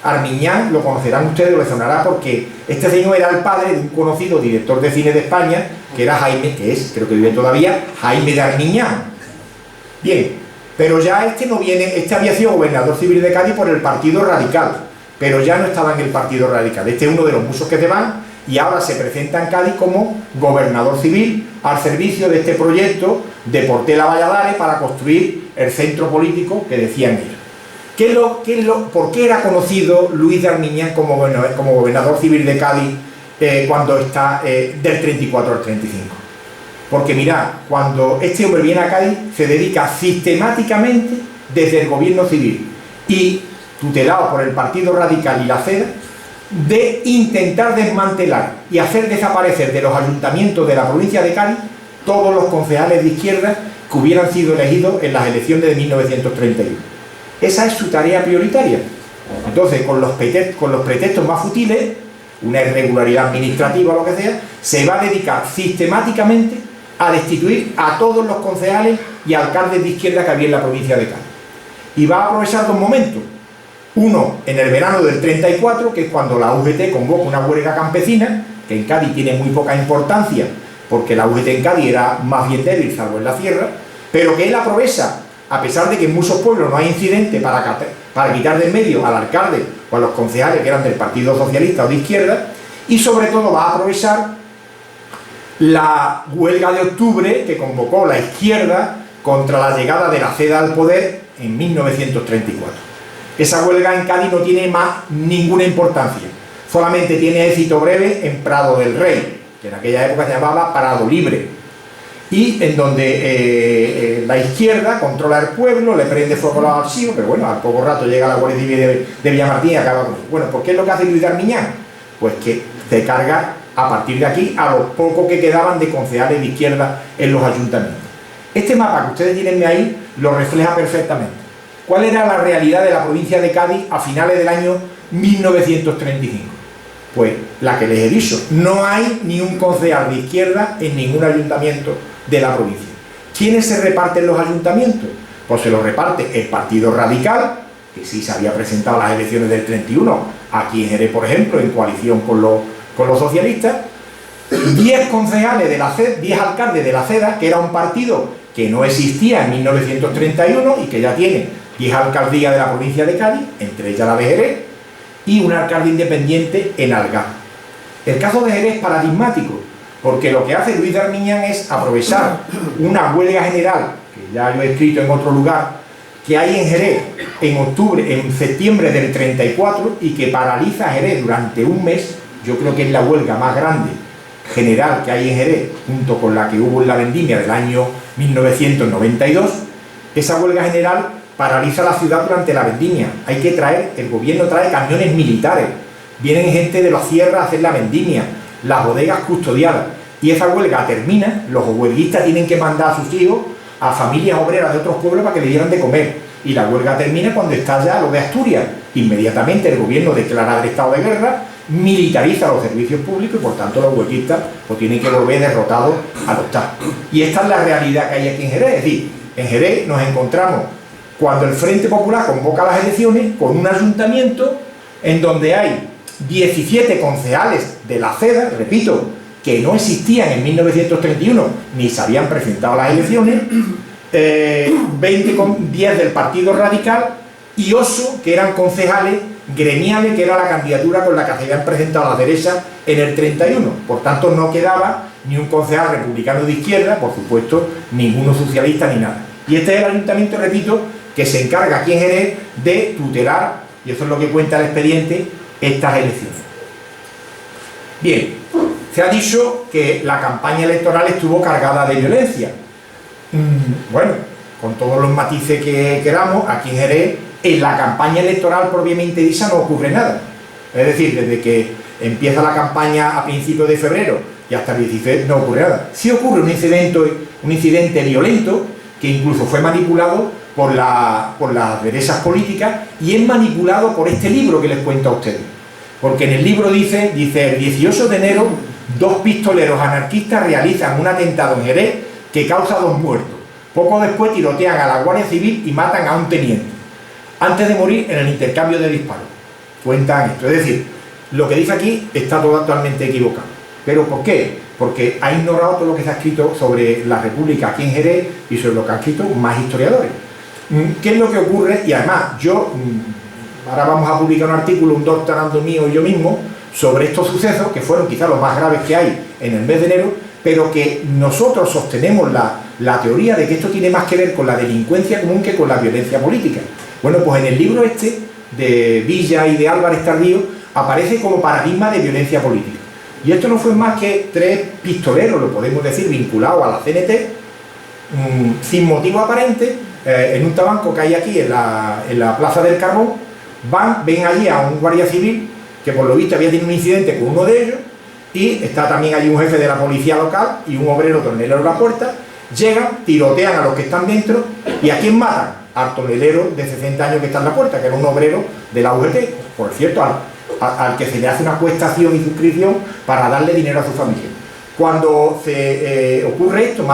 Armiñán lo conocerán ustedes, lo sonará porque este señor era el padre de un conocido director de cine de España, que era Jaime, creo que vive todavía, Jaime de Armiñán. Bien, pero ya este había sido gobernador civil de Cádiz por el Partido Radical, pero ya no estaba en el Partido Radical. Este es uno de los muchos que se van y ahora se presenta en Cádiz como gobernador civil al servicio de este proyecto de Portela Valladares para construir el centro político que decían ellos. ¿Por qué era conocido Luis de Armiñán como gobernador civil de Cádiz cuando está del 34 al 35? Porque mirad, cuando este hombre viene a Cádiz se dedica sistemáticamente desde el gobierno civil y tutelado por el Partido Radical y la CEDA de intentar desmantelar y hacer desaparecer de los ayuntamientos de la provincia de Cádiz todos los concejales de izquierda que hubieran sido elegidos en las elecciones de 1931. Esa es su tarea prioritaria. Entonces, con los pretextos más futiles, una irregularidad administrativa o lo que sea, se va a dedicar sistemáticamente a destituir a todos los concejales y alcaldes de izquierda que había en la provincia de Cádiz. Y va a aprovechar dos momentos. Uno, en el verano del 34, que es cuando la UGT convoca una huelga campesina, que en Cádiz tiene muy poca importancia, porque la UGT en Cádiz era más bien débil, salvo en la sierra, pero que él aprovecha a pesar de que en muchos pueblos no hay incidente para quitar del medio al alcalde o a los concejales que eran del Partido Socialista o de izquierda, y sobre todo va a aprovechar la huelga de octubre que convocó la izquierda contra la llegada de la CEDA al poder en 1934. Esa huelga en Cádiz no tiene más ninguna importancia, solamente tiene éxito breve en Prado del Rey, que en aquella época se llamaba Prado Libre, y en donde la izquierda controla el pueblo, le prende fuego a los archivos, pero bueno, al poco rato llega la Guardia Civil de Villamartín y acaba con eso. Bueno, ¿por qué es lo que hace Luis Darmiñán? Pues que se carga a partir de aquí a los pocos que quedaban de concejales de izquierda en los ayuntamientos. Este mapa que ustedes tienen ahí lo refleja perfectamente. ¿Cuál era la realidad de la provincia de Cádiz a finales del año 1935? Pues la que les he dicho, no hay ni un concejal de izquierda en ningún ayuntamiento de la provincia. ¿Quiénes se reparten los ayuntamientos? Pues se los reparte el Partido Radical, que sí se había presentado a las elecciones del 31, aquí en Jerez, por ejemplo, en coalición con los socialistas, 10 concejales de la CEDA, 10 alcaldes de la CEDA, que era un partido que no existía en 1931 y que ya tiene 10 alcaldías de la provincia de Cádiz, entre ellas la de Jerez, y un alcalde independiente en Algá. El caso de Jerez es paradigmático, porque lo que hace Luis Darmiñán es aprovechar una huelga general, que ya yo he escrito en otro lugar, que hay en Jerez en septiembre del 34 y que paraliza a Jerez durante un mes. Yo creo que es la huelga más grande general que hay en Jerez, junto con la que hubo en la vendimia del año 1992. Esa huelga general paraliza la ciudad durante la vendimia. El gobierno trae camiones militares, vienen gente de la sierra a hacer la vendimia, las bodegas custodiadas, y esa huelga termina, los huelguistas tienen que mandar a sus hijos a familias obreras de otros pueblos para que le dieran de comer, y la huelga termina cuando estalla lo de Asturias. Inmediatamente el gobierno declara el estado de guerra, militariza los servicios públicos y por tanto los huelguistas pues tienen que volver derrotados a los TAP. Y esta es la realidad que hay aquí en Jerez. Es decir, en Jerez nos encontramos cuando el Frente Popular convoca las elecciones con un ayuntamiento en donde hay 17 concejales de la CEDA, repito, que no existían en 1931 ni se habían presentado a las elecciones, 10 del Partido Radical y 8 que eran concejales gremiales, que era la candidatura con la que se habían presentado a la derecha en el 31. Por tanto, no quedaba ni un concejal republicano de izquierda, por supuesto, ninguno socialista ni nada. Y este es el ayuntamiento, repito, que se encarga aquí en Jerez de tutelar, y eso es lo que cuenta el expediente, estas elecciones. Bien, se ha dicho que la campaña electoral estuvo cargada de violencia. Bueno, con todos los matices que queramos, aquí en Jerez, en la campaña electoral propiamente dicha no ocurre nada. Es decir, desde que empieza la campaña a principios de febrero y hasta el 16 no ocurre nada. Sí ocurre un incidente violento que incluso fue manipulado por las derechas políticas y es manipulado por este libro que les cuento a ustedes. Porque en el libro dice el 18 de enero 2 pistoleros anarquistas realizan un atentado en Jerez que causa 2 muertos. Poco después tirotean a la Guardia Civil y matan a un teniente, antes de morir en el intercambio de disparos. Cuentan esto. Es decir, lo que dice aquí está totalmente equivocado. ¿Pero por qué? Porque ha ignorado todo lo que se ha escrito sobre la República aquí en Jerez y sobre lo que han escrito más historiadores. ¿Qué es lo que ocurre? Y además, ahora vamos a publicar un artículo, un doctorando mío y yo mismo, sobre estos sucesos, que fueron quizás los más graves que hay en el mes de enero, pero que nosotros sostenemos la teoría de que esto tiene más que ver con la delincuencia común que con la violencia política. Bueno, pues en el libro este, de Villa y de Álvarez Tardío, aparece como paradigma de violencia política. Y esto no fue más que 3 pistoleros, lo podemos decir, vinculados a la CNT, sin motivo aparente, en un tabanco que hay aquí en la Plaza del Carbón, ven allí a un guardia civil que por lo visto había tenido un incidente con uno de ellos, y está también allí un jefe de la policía local y un obrero tornelero en la puerta. Llegan, tirotean a los que están dentro, ¿y a quién matan? Al tornelero de 60 años que está en la puerta, que era un obrero de la UGT, por cierto, al que se le hace una acuestación y suscripción para darle dinero a su familia. Cuando se ocurre esto,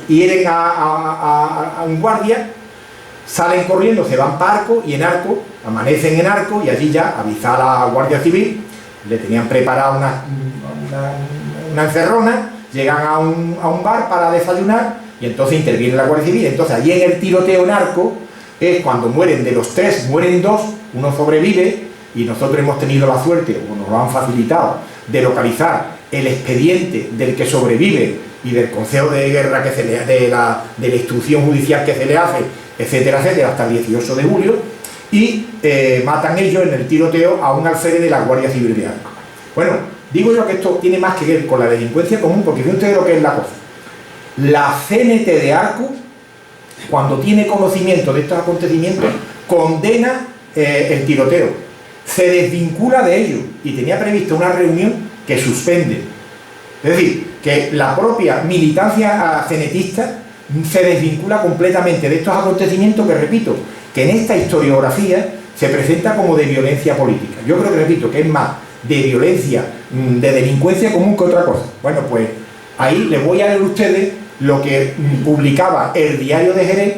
hieren a un guardia, salen corriendo, se van para Arco, y en Arco, amanecen en Arco, y allí ya avisa a la Guardia Civil, le tenían preparada una encerrona, llegan a un bar para desayunar, y entonces interviene la Guardia Civil. Entonces allí en el tiroteo en Arco es cuando mueren, de los 3 mueren 2, uno sobrevive, y nosotros hemos tenido la suerte, o nos lo han facilitado, de localizar el expediente del que sobrevive y del consejo de guerra que se le, de la instrucción judicial que se le hace, etcétera, etcétera, hasta el 18 de julio, y matan ellos en el tiroteo a un alférez de la Guardia Civil de Arco. Bueno, digo yo que esto tiene más que ver con la delincuencia común, porque fíjense ustedes lo que es la cosa. La CNT de Arco, cuando tiene conocimiento de estos acontecimientos, condena el tiroteo, se desvincula de ello, y tenía prevista una reunión que suspende. Es decir, que la propia militancia cenetista se desvincula completamente de estos acontecimientos que, repito, que en esta historiografía se presenta como de violencia política. Yo creo que, repito, que es más de violencia, de delincuencia común que otra cosa. Bueno, pues ahí les voy a leer a ustedes lo que publicaba el Diario de Jerez,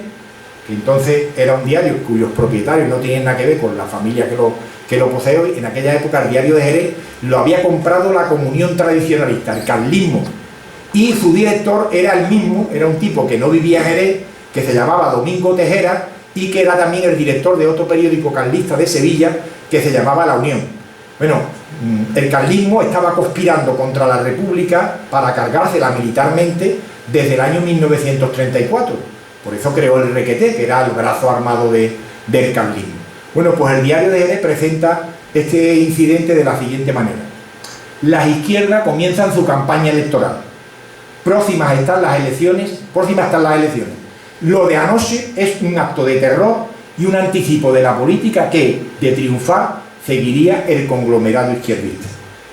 que entonces era un diario cuyos propietarios no tienen nada que ver con la familia que lo posee hoy. En aquella época el Diario de Jerez lo había comprado la Comunión Tradicionalista, el carlismo, y su director era el mismo, era un tipo que no vivía en Jerez, que se llamaba Domingo Tejera, y que era también el director de otro periódico carlista de Sevilla que se llamaba La Unión. Bueno, el carlismo estaba conspirando contra la República para cargársela militarmente desde el año 1934. Por eso creó el Requeté, que era el brazo armado del carlismo. Bueno, pues el Diario de Jerez presenta este incidente de la siguiente manera. Las izquierdas comienzan su campaña electoral. Próximas están las elecciones. Lo de anoche es un acto de terror y un anticipo de la política que, de triunfar, seguiría el conglomerado izquierdista.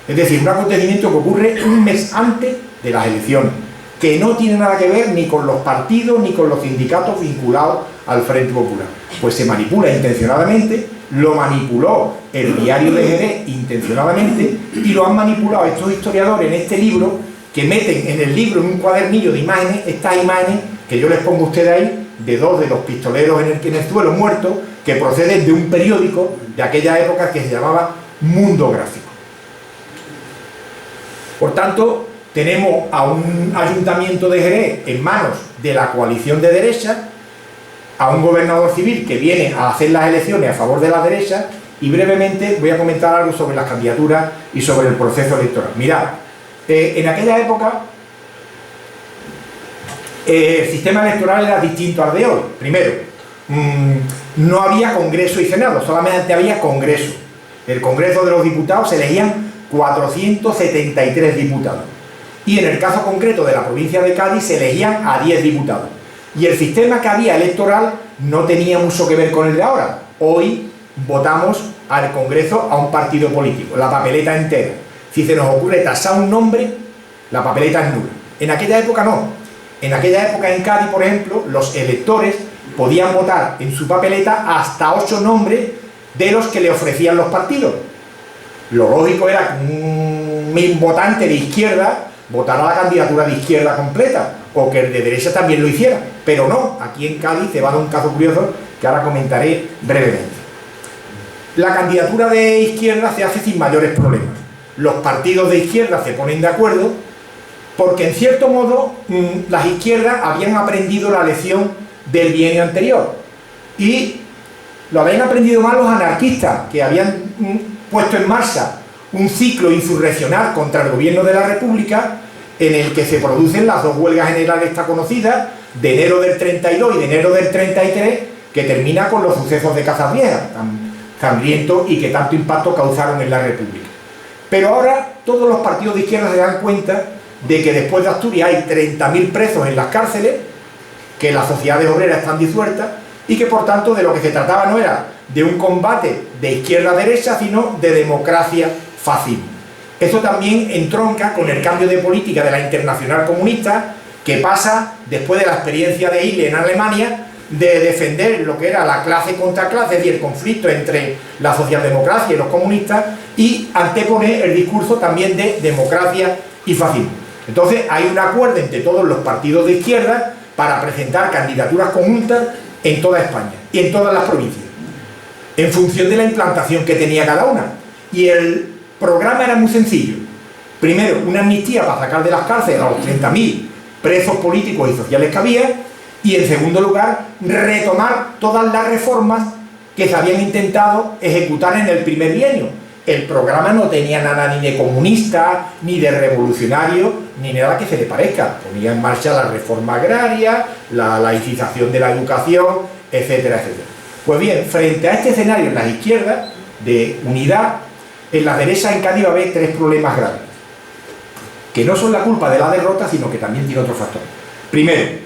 Es decir, un acontecimiento que ocurre un mes antes de las elecciones, que no tiene nada que ver ni con los partidos ni con los sindicatos vinculados al Frente Popular. Pues se manipula intencionadamente, lo manipuló el Diario de Jerez intencionadamente, y lo han manipulado estos historiadores en este libro, que meten en el libro, en un cuadernillo de imágenes, estas imágenes que yo les pongo a ustedes ahí, de 2 de los pistoleros en el suelo muertos, que proceden de un periódico de aquella época que se llamaba Mundo Gráfico. Por tanto, tenemos a un ayuntamiento de Jerez en manos de la coalición de derecha, a un gobernador civil que viene a hacer las elecciones a favor de la derecha, y brevemente voy a comentar algo sobre las candidaturas y sobre el proceso electoral. Mirad, en aquella época el sistema electoral era distinto al de hoy. Primero, no había Congreso y Senado, solamente había Congreso. El Congreso de los Diputados se elegían 473 diputados. Y en el caso concreto de la provincia de Cádiz se elegían a 10 diputados. Y el sistema que había electoral no tenía mucho que ver con el de ahora. Hoy votamos al Congreso a un partido político, la papeleta entera. Si se nos ocurre tasar un nombre, la papeleta es nula. En aquella época no. En aquella época en Cádiz, por ejemplo, los electores podían votar en su papeleta hasta 8 nombres de los que le ofrecían los partidos. Lo lógico era que un votante de izquierda votara la candidatura de izquierda completa, o que el de derecha también lo hiciera, pero no. Aquí en Cádiz se va a dar un caso curioso que ahora comentaré brevemente. La candidatura de izquierda se hace sin mayores problemas. Los partidos de izquierda se ponen de acuerdo porque, en cierto modo, las izquierdas habían aprendido la lección del bienio anterior, y lo habían aprendido mal los anarquistas, que habían puesto en marcha un ciclo insurreccional contra el gobierno de la República, en el que se producen las 2 huelgas generales esta conocidas, de enero del 32 y de enero del 33, que termina con los sucesos de Casas Viejas, tan sangrientos y que tanto impacto causaron en la República. Pero ahora todos los partidos de izquierda se dan cuenta de que después de Asturias hay 30.000 presos en las cárceles, que las sociedades obreras están disueltas, y que por tanto de lo que se trataba no era de un combate de izquierda a derecha, sino de democracia-fascismo. Eso también entronca con el cambio de política de la Internacional Comunista, que pasa, después de la experiencia de Hitler en Alemania, de defender lo que era la clase contra clase y el conflicto entre la socialdemocracia y los comunistas, y antepone el discurso también de democracia y fascismo. Entonces hay un acuerdo entre todos los partidos de izquierda para presentar candidaturas conjuntas en toda España y en todas las provincias, en función de la implantación que tenía cada una. Y el programa era muy sencillo. Primero, una amnistía para sacar de las cárceles a los 30.000 presos políticos y sociales que había, y en segundo lugar, retomar todas las reformas que se habían intentado ejecutar en el primer bienio. El programa no tenía nada ni de comunista, ni de revolucionario, ni nada que se le parezca. Ponía en marcha la reforma agraria, la laicización de la educación, etcétera, etcétera. Pues bien, frente a este escenario en las izquierdas, de unidad, en la derecha en Cádiz va a haber tres problemas graves, que no son la culpa de la derrota, sino que también tiene otro factor. Primero,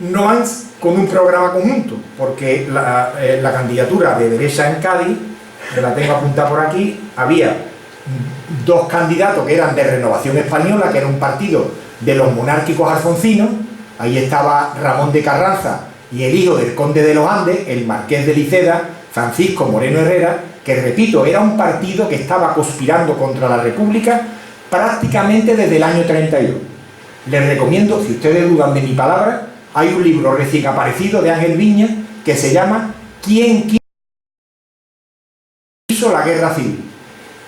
no van con un programa conjunto, porque la candidatura de derecha en Cádiz, me la tengo apuntada por aquí, había dos candidatos que eran de Renovación Española, que era un partido de los monárquicos alfonsinos. Ahí estaba Ramón de Carranza y el hijo del conde de los Andes, el marqués de Liceda, Francisco Moreno Herrera, que repito, era un partido que estaba conspirando contra la República prácticamente desde el año 32. Les recomiendo, si ustedes dudan de mi palabra, hay un libro recién aparecido de Ángel Viñas que se llama ¿Quién quiso la guerra civil?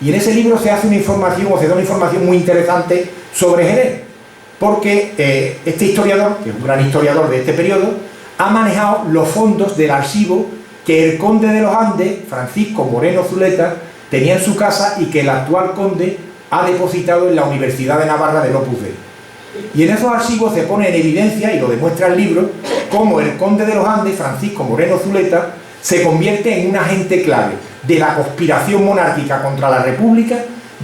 Y en ese libro se hace una información, o se da una información muy interesante sobre Jerez, porque este historiador, que es un gran historiador de este periodo, ha manejado los fondos del archivo que el conde de los Andes, Francisco Moreno Zuleta, tenía en su casa y que el actual conde ha depositado en la Universidad de Navarra del Opus Dei. Y en esos archivos se pone en evidencia, y lo demuestra el libro, cómo el conde de los Andes, Francisco Moreno Zuleta, se convierte en un agente clave de la conspiración monárquica contra la República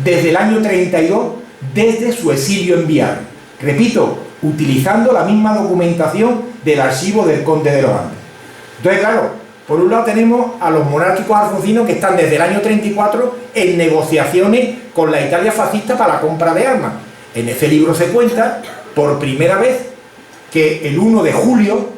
desde el año 32, desde su exilio en Viana. Repito, utilizando la misma documentación del archivo del conde de los Andes. Entonces, claro, por un lado tenemos a los monárquicos alfonsinos que están desde el año 34 en negociaciones con la Italia fascista para la compra de armas. En ese libro se cuenta, por primera vez, que el 1 de julio,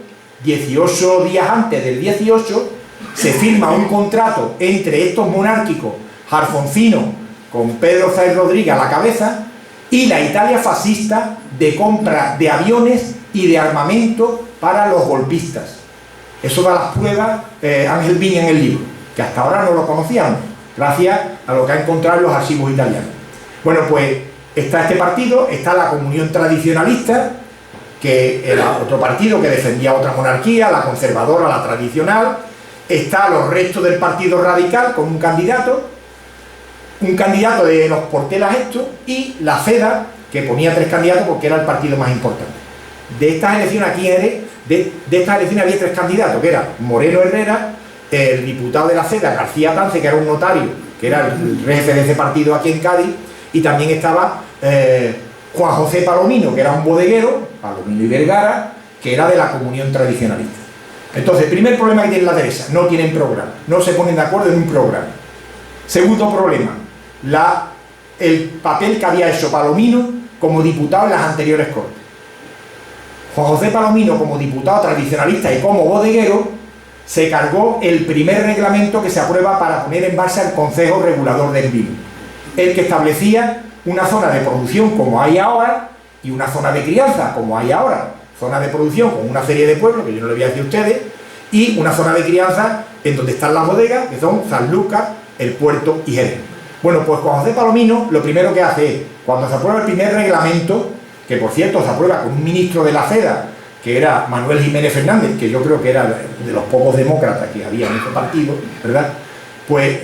18 días antes del 18, se firma un contrato entre estos monárquicos alfonsinos, con Pedro Sáenz Rodríguez a la cabeza, y la Italia fascista de compra de aviones y de armamento para los golpistas. Eso da las pruebas Ángel Viña en el libro, que hasta ahora no lo conocíamos, gracias a lo que ha encontrado en los archivos italianos. Bueno, pues está este partido, está la Comunión Tradicionalista, que era otro partido que defendía otra monarquía, la conservadora, la tradicional. Está los restos del Partido Radical con un candidato de los Portelas estos, y la CEDA, que ponía 3 candidatos porque era el partido más importante. De estas elecciones aquí de estas elecciones había 3 candidatos, que eran Moreno Herrera, el diputado de la CEDA, García Tance, que era un notario, que era el jefe de ese partido aquí en Cádiz, y también estaba Juan José Palomino, que era un bodeguero, Palomino y Vergara, que era de la Comunión Tradicionalista. Entonces, el primer problema que tiene la derecha, no tienen programa, no se ponen de acuerdo en un programa. Segundo problema, el papel que había hecho Palomino como diputado en las anteriores Cortes. Juan José Palomino, como diputado tradicionalista y como bodeguero, se cargó el primer reglamento que se aprueba para poner en marcha el Consejo Regulador del Vino, el que establecía una zona de producción como hay ahora y una zona de crianza como hay ahora. Zona de producción con una serie de pueblos, que yo no le voy a decir a ustedes, y una zona de crianza en donde están las bodegas, que son Sanlúcar, El Puerto y Jerez. Bueno, pues Juan José Palomino lo primero que hace es, cuando se aprueba el primer reglamento, que por cierto se aprueba con un ministro de la CEDA, que era Manuel Jiménez Fernández, que yo creo que era de los pocos demócratas que había en ese partido, ¿verdad? Pues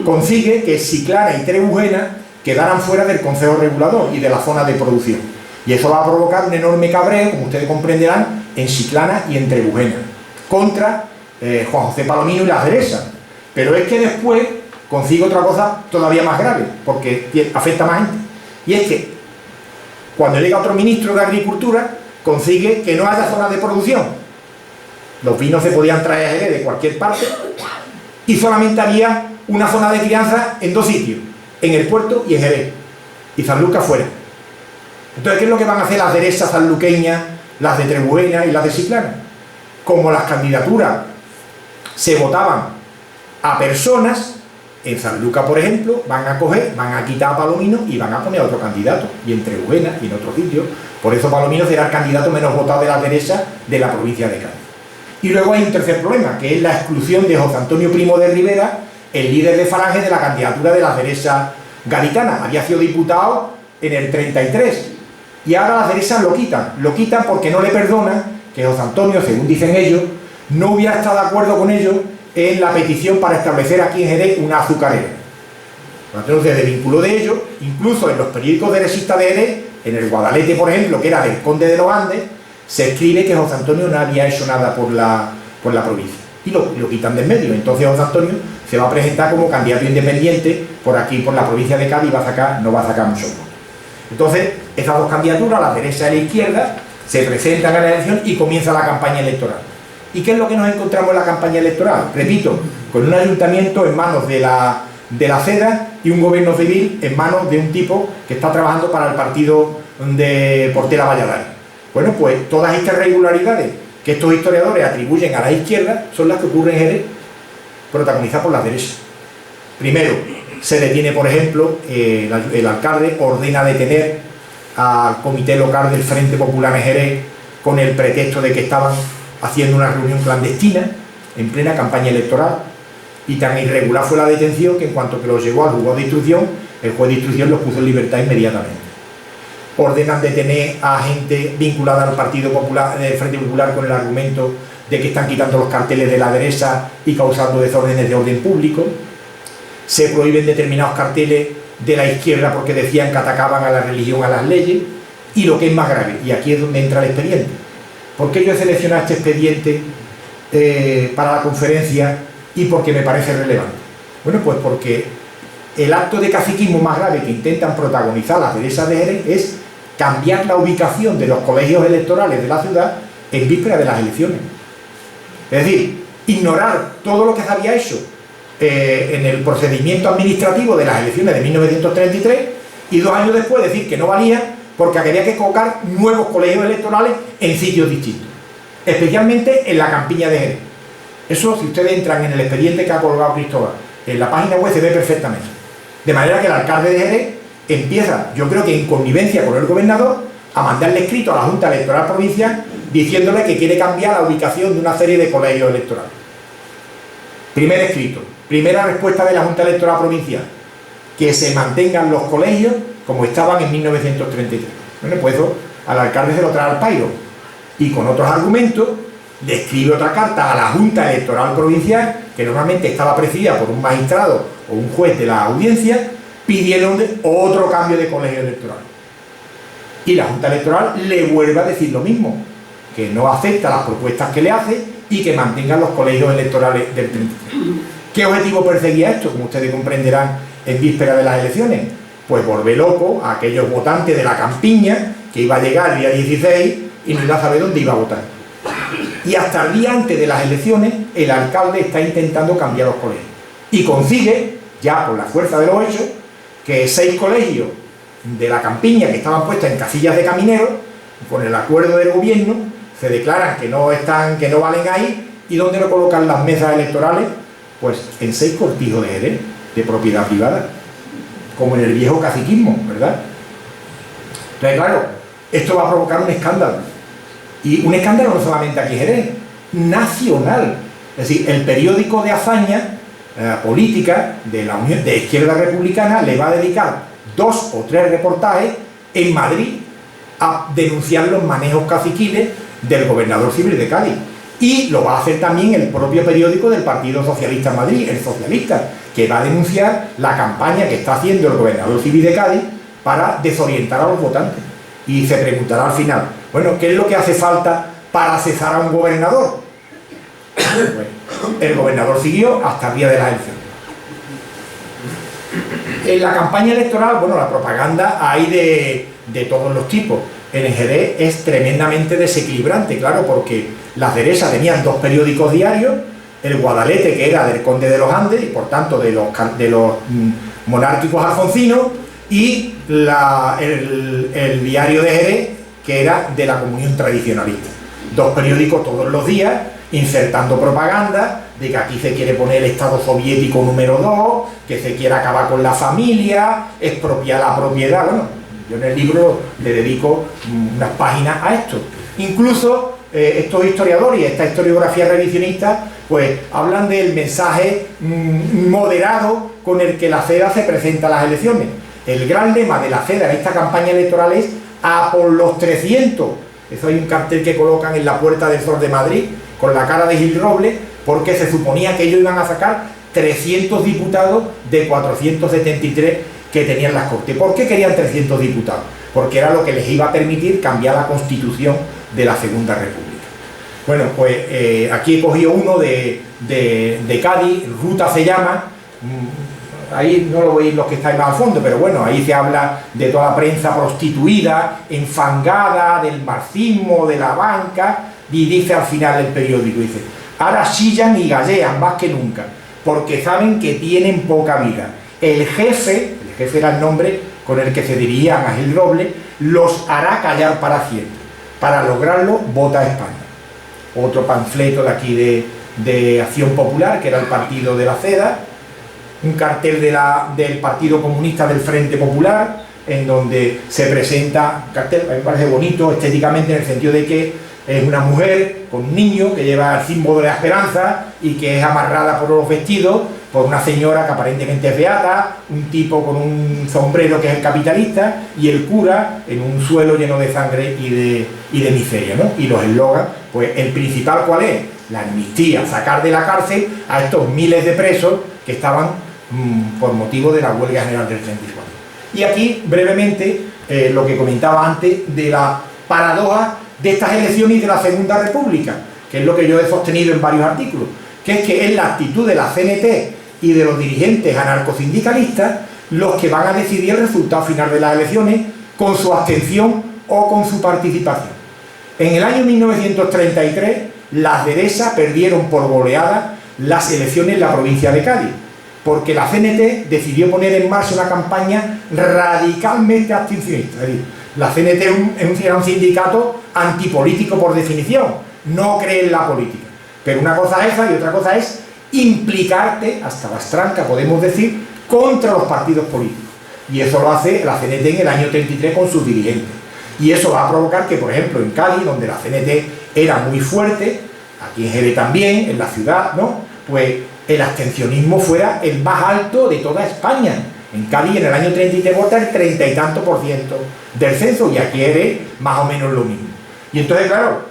consigue que Chiclana y Trebujena quedaran fuera del Consejo Regulador y de la zona de producción. Y eso va a provocar un enorme cabreo, como ustedes comprenderán, en Chiclana y en Trebujena, contra Juan José Palomino y las derechas. Pero es que después consigue otra cosa todavía más grave, porque afecta más gente. Y es que cuando llega otro ministro de Agricultura, consigue que no haya zonas de producción. Los vinos se podían traer a Jerez de cualquier parte y solamente había una zona de crianza en 2 sitios, en El Puerto y en Jerez, y Sanlúcar fuera. Entonces, ¿qué es lo que van a hacer las derechas sanluqueñas, las de Trebujena y las de Chiclana? Como las candidaturas se votaban a personas, en Sanlúcar, por ejemplo, van a quitar a Palomino y van a poner a otro candidato, y en Trebujena y en otro sitio. Por eso Palomino será el candidato menos votado de las derechas de la provincia de Cádiz. Y luego hay un tercer problema, que es la exclusión de José Antonio Primo de Rivera, el líder de Falange, de la candidatura de las derechas gaditanas. Había sido diputado en el 33, Y ahora las derechas lo quitan porque no le perdonan que José Antonio, según dicen ellos, no hubiera estado de acuerdo con ellos en la petición para establecer aquí en Jerez una azucarera. Entonces se desvinculó de ellos, incluso en los periódicos derechistas de Jerez, en el Guadalete, por ejemplo, que era del Conde de los Andes, se escribe que José Antonio no había hecho nada por la provincia. Y lo quitan de en medio. Entonces José Antonio se va a presentar como candidato independiente por aquí, por la provincia de Cádiz, y no va a sacar mucho votos. Entonces, esas dos candidaturas, la derecha y la izquierda, se presentan a la elección y comienza la campaña electoral. ¿Y qué es lo que nos encontramos en la campaña electoral? Repito, con un ayuntamiento en manos de la CEDA y un gobierno civil en manos de un tipo que está trabajando para el partido de Portela Valladares. Bueno, pues todas estas irregularidades que estos historiadores atribuyen a la izquierda son las que ocurren en Jerez, protagonizadas por las derechas. Primero, se detiene, por ejemplo, el alcalde ordena detener al comité local del Frente Popular en Jerez con el pretexto de que estaban haciendo una reunión clandestina en plena campaña electoral, y tan irregular fue la detención que en cuanto que los llevó al juzgado de instrucción, el juez de instrucción los puso en libertad inmediatamente. Ordenan detener a gente vinculada al Partido Popular, del Frente Popular, con el argumento de que están quitando los carteles de la derecha y causando desórdenes de orden público. Se prohíben determinados carteles de la izquierda porque decían que atacaban a la religión, a las leyes. Y lo que es más grave, y aquí es donde entra el expediente. ¿Por qué yo he seleccionado este expediente para la conferencia y porque me parece relevante? Bueno, pues porque el acto de caciquismo más grave que intentan protagonizar las derechas de Jerez es cambiar la ubicación de los colegios electorales de la ciudad en víspera de las elecciones. Es decir, ignorar todo lo que se había hecho en el procedimiento administrativo de las elecciones de 1933 y 2 años después decir que no valía porque había que colocar nuevos colegios electorales en sitios distintos, especialmente en la campiña de Jerez. Eso, si ustedes entran en el expediente que ha colgado Cristóbal en la página web, se ve perfectamente. De manera que el alcalde de Jerez empieza, yo creo que en connivencia con el gobernador, a mandarle escrito a la Junta Electoral Provincial diciéndole que quiere cambiar la ubicación de una serie de colegios electorales. Primer escrito, primera respuesta de la Junta Electoral Provincial, que se mantengan los colegios como estaban en 1933. Bueno, pues eso al alcalde se lo trae al pairo y con otros argumentos le escribe otra carta a la Junta Electoral Provincial, que normalmente estaba presidida por un magistrado o un juez de la audiencia, pidiendo otro cambio de colegio electoral. Y la Junta Electoral le vuelve a decir lo mismo, que no acepta las propuestas que le hace y que mantengan los colegios electorales del 33. ¿Qué objetivo perseguía esto? Como ustedes comprenderán, en víspera de las elecciones, pues volver loco a aquellos votantes de la campiña que iba a llegar el día 16 y no iba a saber dónde iba a votar. Y hasta el día antes de las elecciones el alcalde está intentando cambiar los colegios y consigue, ya por la fuerza de los hechos, que 6 colegios de la campiña que estaban puestos en casillas de camineros, con el acuerdo del gobierno, se declaran que no valen ahí. ¿Y dónde lo colocan las mesas electorales? Pues en 6 cortijos de Jerez, de propiedad privada, como en el viejo caciquismo, ¿verdad? Entonces, claro, esto va a provocar un escándalo. Y un escándalo no solamente aquí en Jerez, nacional. Es decir, el periódico de hazaña política de la Unión de Izquierda Republicana le va a dedicar 2 o 3 reportajes en Madrid a denunciar los manejos caciquiles del gobernador civil de Cádiz. Y lo va a hacer también el propio periódico del Partido Socialista en Madrid, El Socialista, que va a denunciar la campaña que está haciendo el gobernador civil de Cádiz para desorientar a los votantes. Y se preguntará al final, bueno, ¿qué es lo que hace falta para cesar a un gobernador? Bueno, el gobernador siguió hasta el día de la elección. En la campaña electoral, bueno, la propaganda hay de todos los tipos. En Jerez es tremendamente desequilibrante, claro, porque las derechas tenían 2 periódicos diarios, el Guadalete, que era del Conde de los Andes y por tanto de los monárquicos alfonsinos, y el diario de Jerez, que era de la Comunión Tradicionalista. 2 periódicos todos los días insertando propaganda de que aquí se quiere poner el Estado soviético número 2, que se quiere acabar con la familia, expropiar la propiedad. Bueno, yo en el libro le dedico unas páginas a esto. Incluso estos historiadores y esta historiografía revisionista pues hablan del mensaje moderado con el que la CEDA se presenta a las elecciones. El gran lema de la CEDA en esta campaña electoral es a por los 300. Eso hay un cartel que colocan en la Puerta del Sol de Madrid con la cara de Gil Robles, porque se suponía que ellos iban a sacar 300 diputados de 473 que tenían las Cortes. ¿Por qué querían 300 diputados? Porque era lo que les iba a permitir cambiar la Constitución de la Segunda República. Bueno, pues aquí he cogido uno de Cádiz, Ruta se llama. Ahí no lo veis los que estáis más al fondo, pero bueno, ahí se habla de toda la prensa prostituida, enfangada, del marxismo, de la banca, y dice al final el periódico, dice: ahora chillan y gallean más que nunca, porque saben que tienen poca vida. El jefe era el nombre con el que se dirigían a Gil Robles, los hará callar para siempre. Para lograrlo, vota España. Otro panfleto de aquí de Acción Popular, que era el partido de la Seda, un cartel del Partido Comunista del Frente Popular, en donde se presenta, un cartel, me parece bonito estéticamente, en el sentido de que es una mujer con un niño que lleva el símbolo de la esperanza y que es amarrada por los vestidos por una señora que aparentemente es beata, un tipo con un sombrero que es el capitalista, y el cura en un suelo lleno de sangre y de miseria, ¿no? Y los eslogans, pues el principal, ¿cuál es? La amnistía, sacar de la cárcel a estos miles de presos que estaban por motivo de la huelga general del 34. Y aquí, brevemente, lo que comentaba antes de la paradoja de estas elecciones y de la Segunda República, que es lo que yo he sostenido en varios artículos, que es que es la actitud de la CNT y de los dirigentes anarcosindicalistas los que van a decidir el resultado final de las elecciones con su abstención o con su participación. En el año 1933, las derechas perdieron por goleada las elecciones en la provincia de Cádiz, porque la CNT decidió poner en marcha una campaña radicalmente abstencionista. Es decir, la CNT era un sindicato antipolítico por definición, no cree en la política. Pero una cosa es esa y otra cosa es implicarte, hasta las trancas podemos decir, contra los partidos políticos. Y eso lo hace la CNT en el año 33 con sus dirigentes. Y eso va a provocar que, por ejemplo, en Cádiz, donde la CNT era muy fuerte, aquí en Jerez también, en la ciudad, ¿no?, pues el abstencionismo fuera el más alto de toda España. En Cádiz en el año 33 vota el 30 y tanto % del censo, y aquí en Jerez más o menos lo mismo. Y entonces, claro,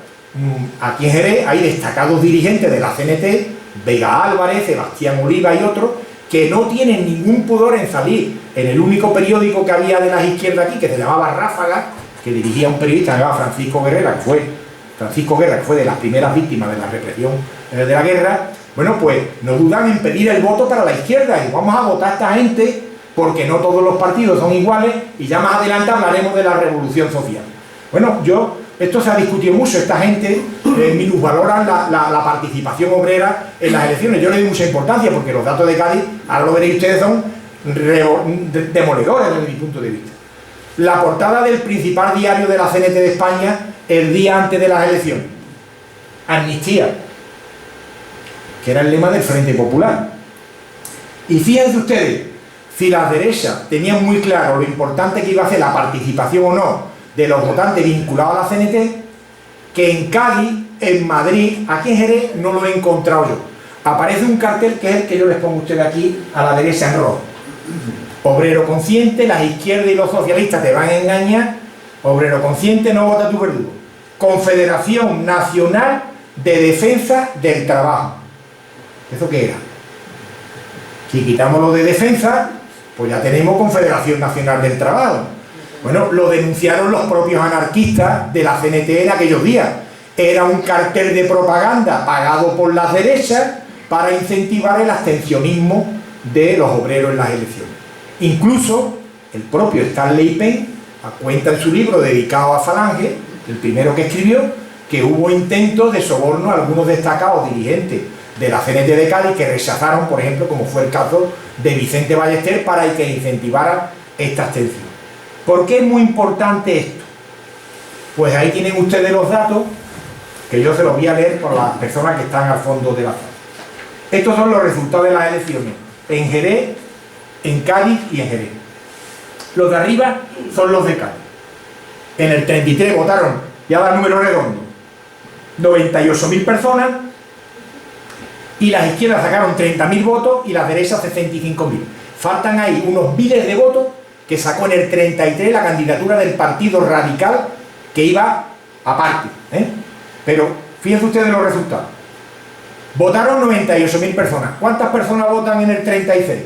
aquí en Jerez hay destacados dirigentes de la CNT, Vega Álvarez, Sebastián Oliva y otros, que no tienen ningún pudor en salir en el único periódico que había de las izquierdas aquí, que se llamaba Ráfaga, que dirigía un periodista llamado Francisco Guerra, que fue de las primeras víctimas de la represión de la guerra. Bueno, pues no dudan en pedir el voto para la izquierda, y vamos a votar a esta gente porque no todos los partidos son iguales, y ya más adelante hablaremos de la revolución social. Bueno, esto se ha discutido mucho, esta gente minusvaloran la participación obrera en las elecciones. Yo le doy mucha importancia porque los datos de Cádiz, ahora lo veréis ustedes, son demoledores desde mi punto de vista. La portada del principal diario de la CNT de España el día antes de las elecciones: amnistía, que era el lema del Frente Popular. Y fíjense ustedes, si las derechas tenían muy claro lo importante que iba a ser la participación o no de los votantes vinculados a la CNT, que en Cádiz, en Madrid, aquí en Jerez no lo he encontrado yo. Aparece un cartel que es el que yo les pongo a ustedes aquí a la derecha en rojo: obrero consciente, las izquierdas y los socialistas te van a engañar, obrero consciente, no vota tu verdugo. Confederación Nacional de Defensa del Trabajo. ¿Eso qué era? Si quitamos lo de defensa, pues ya tenemos Confederación Nacional del Trabajo. Bueno, lo denunciaron los propios anarquistas de la CNT en aquellos días. Era un cartel de propaganda pagado por las derechas para incentivar el abstencionismo de los obreros en las elecciones. Incluso el propio Stanley Penn cuenta en su libro dedicado a Falange, el primero que escribió, que hubo intentos de soborno a algunos destacados dirigentes de la CNT de Cádiz que rechazaron, por ejemplo, como fue el caso de Vicente Ballester, para que incentivara esta abstención. ¿Por qué es muy importante esto? Pues ahí tienen ustedes los datos, que yo se los voy a leer por las personas que están al fondo de la sala. Estos son los resultados de las elecciones en Jerez, en Cádiz y en Jerez. Los de arriba son los de Cádiz. En el 33 votaron, ya da número redondo, 98.000 personas, y las izquierdas sacaron 30.000 votos y las derechas 65.000. Faltan ahí unos miles de votos que sacó en el 33 la candidatura del Partido Radical, que iba aparte, Pero fíjense ustedes los resultados. Votaron 98.000 personas. ¿Cuántas personas votan en el 36?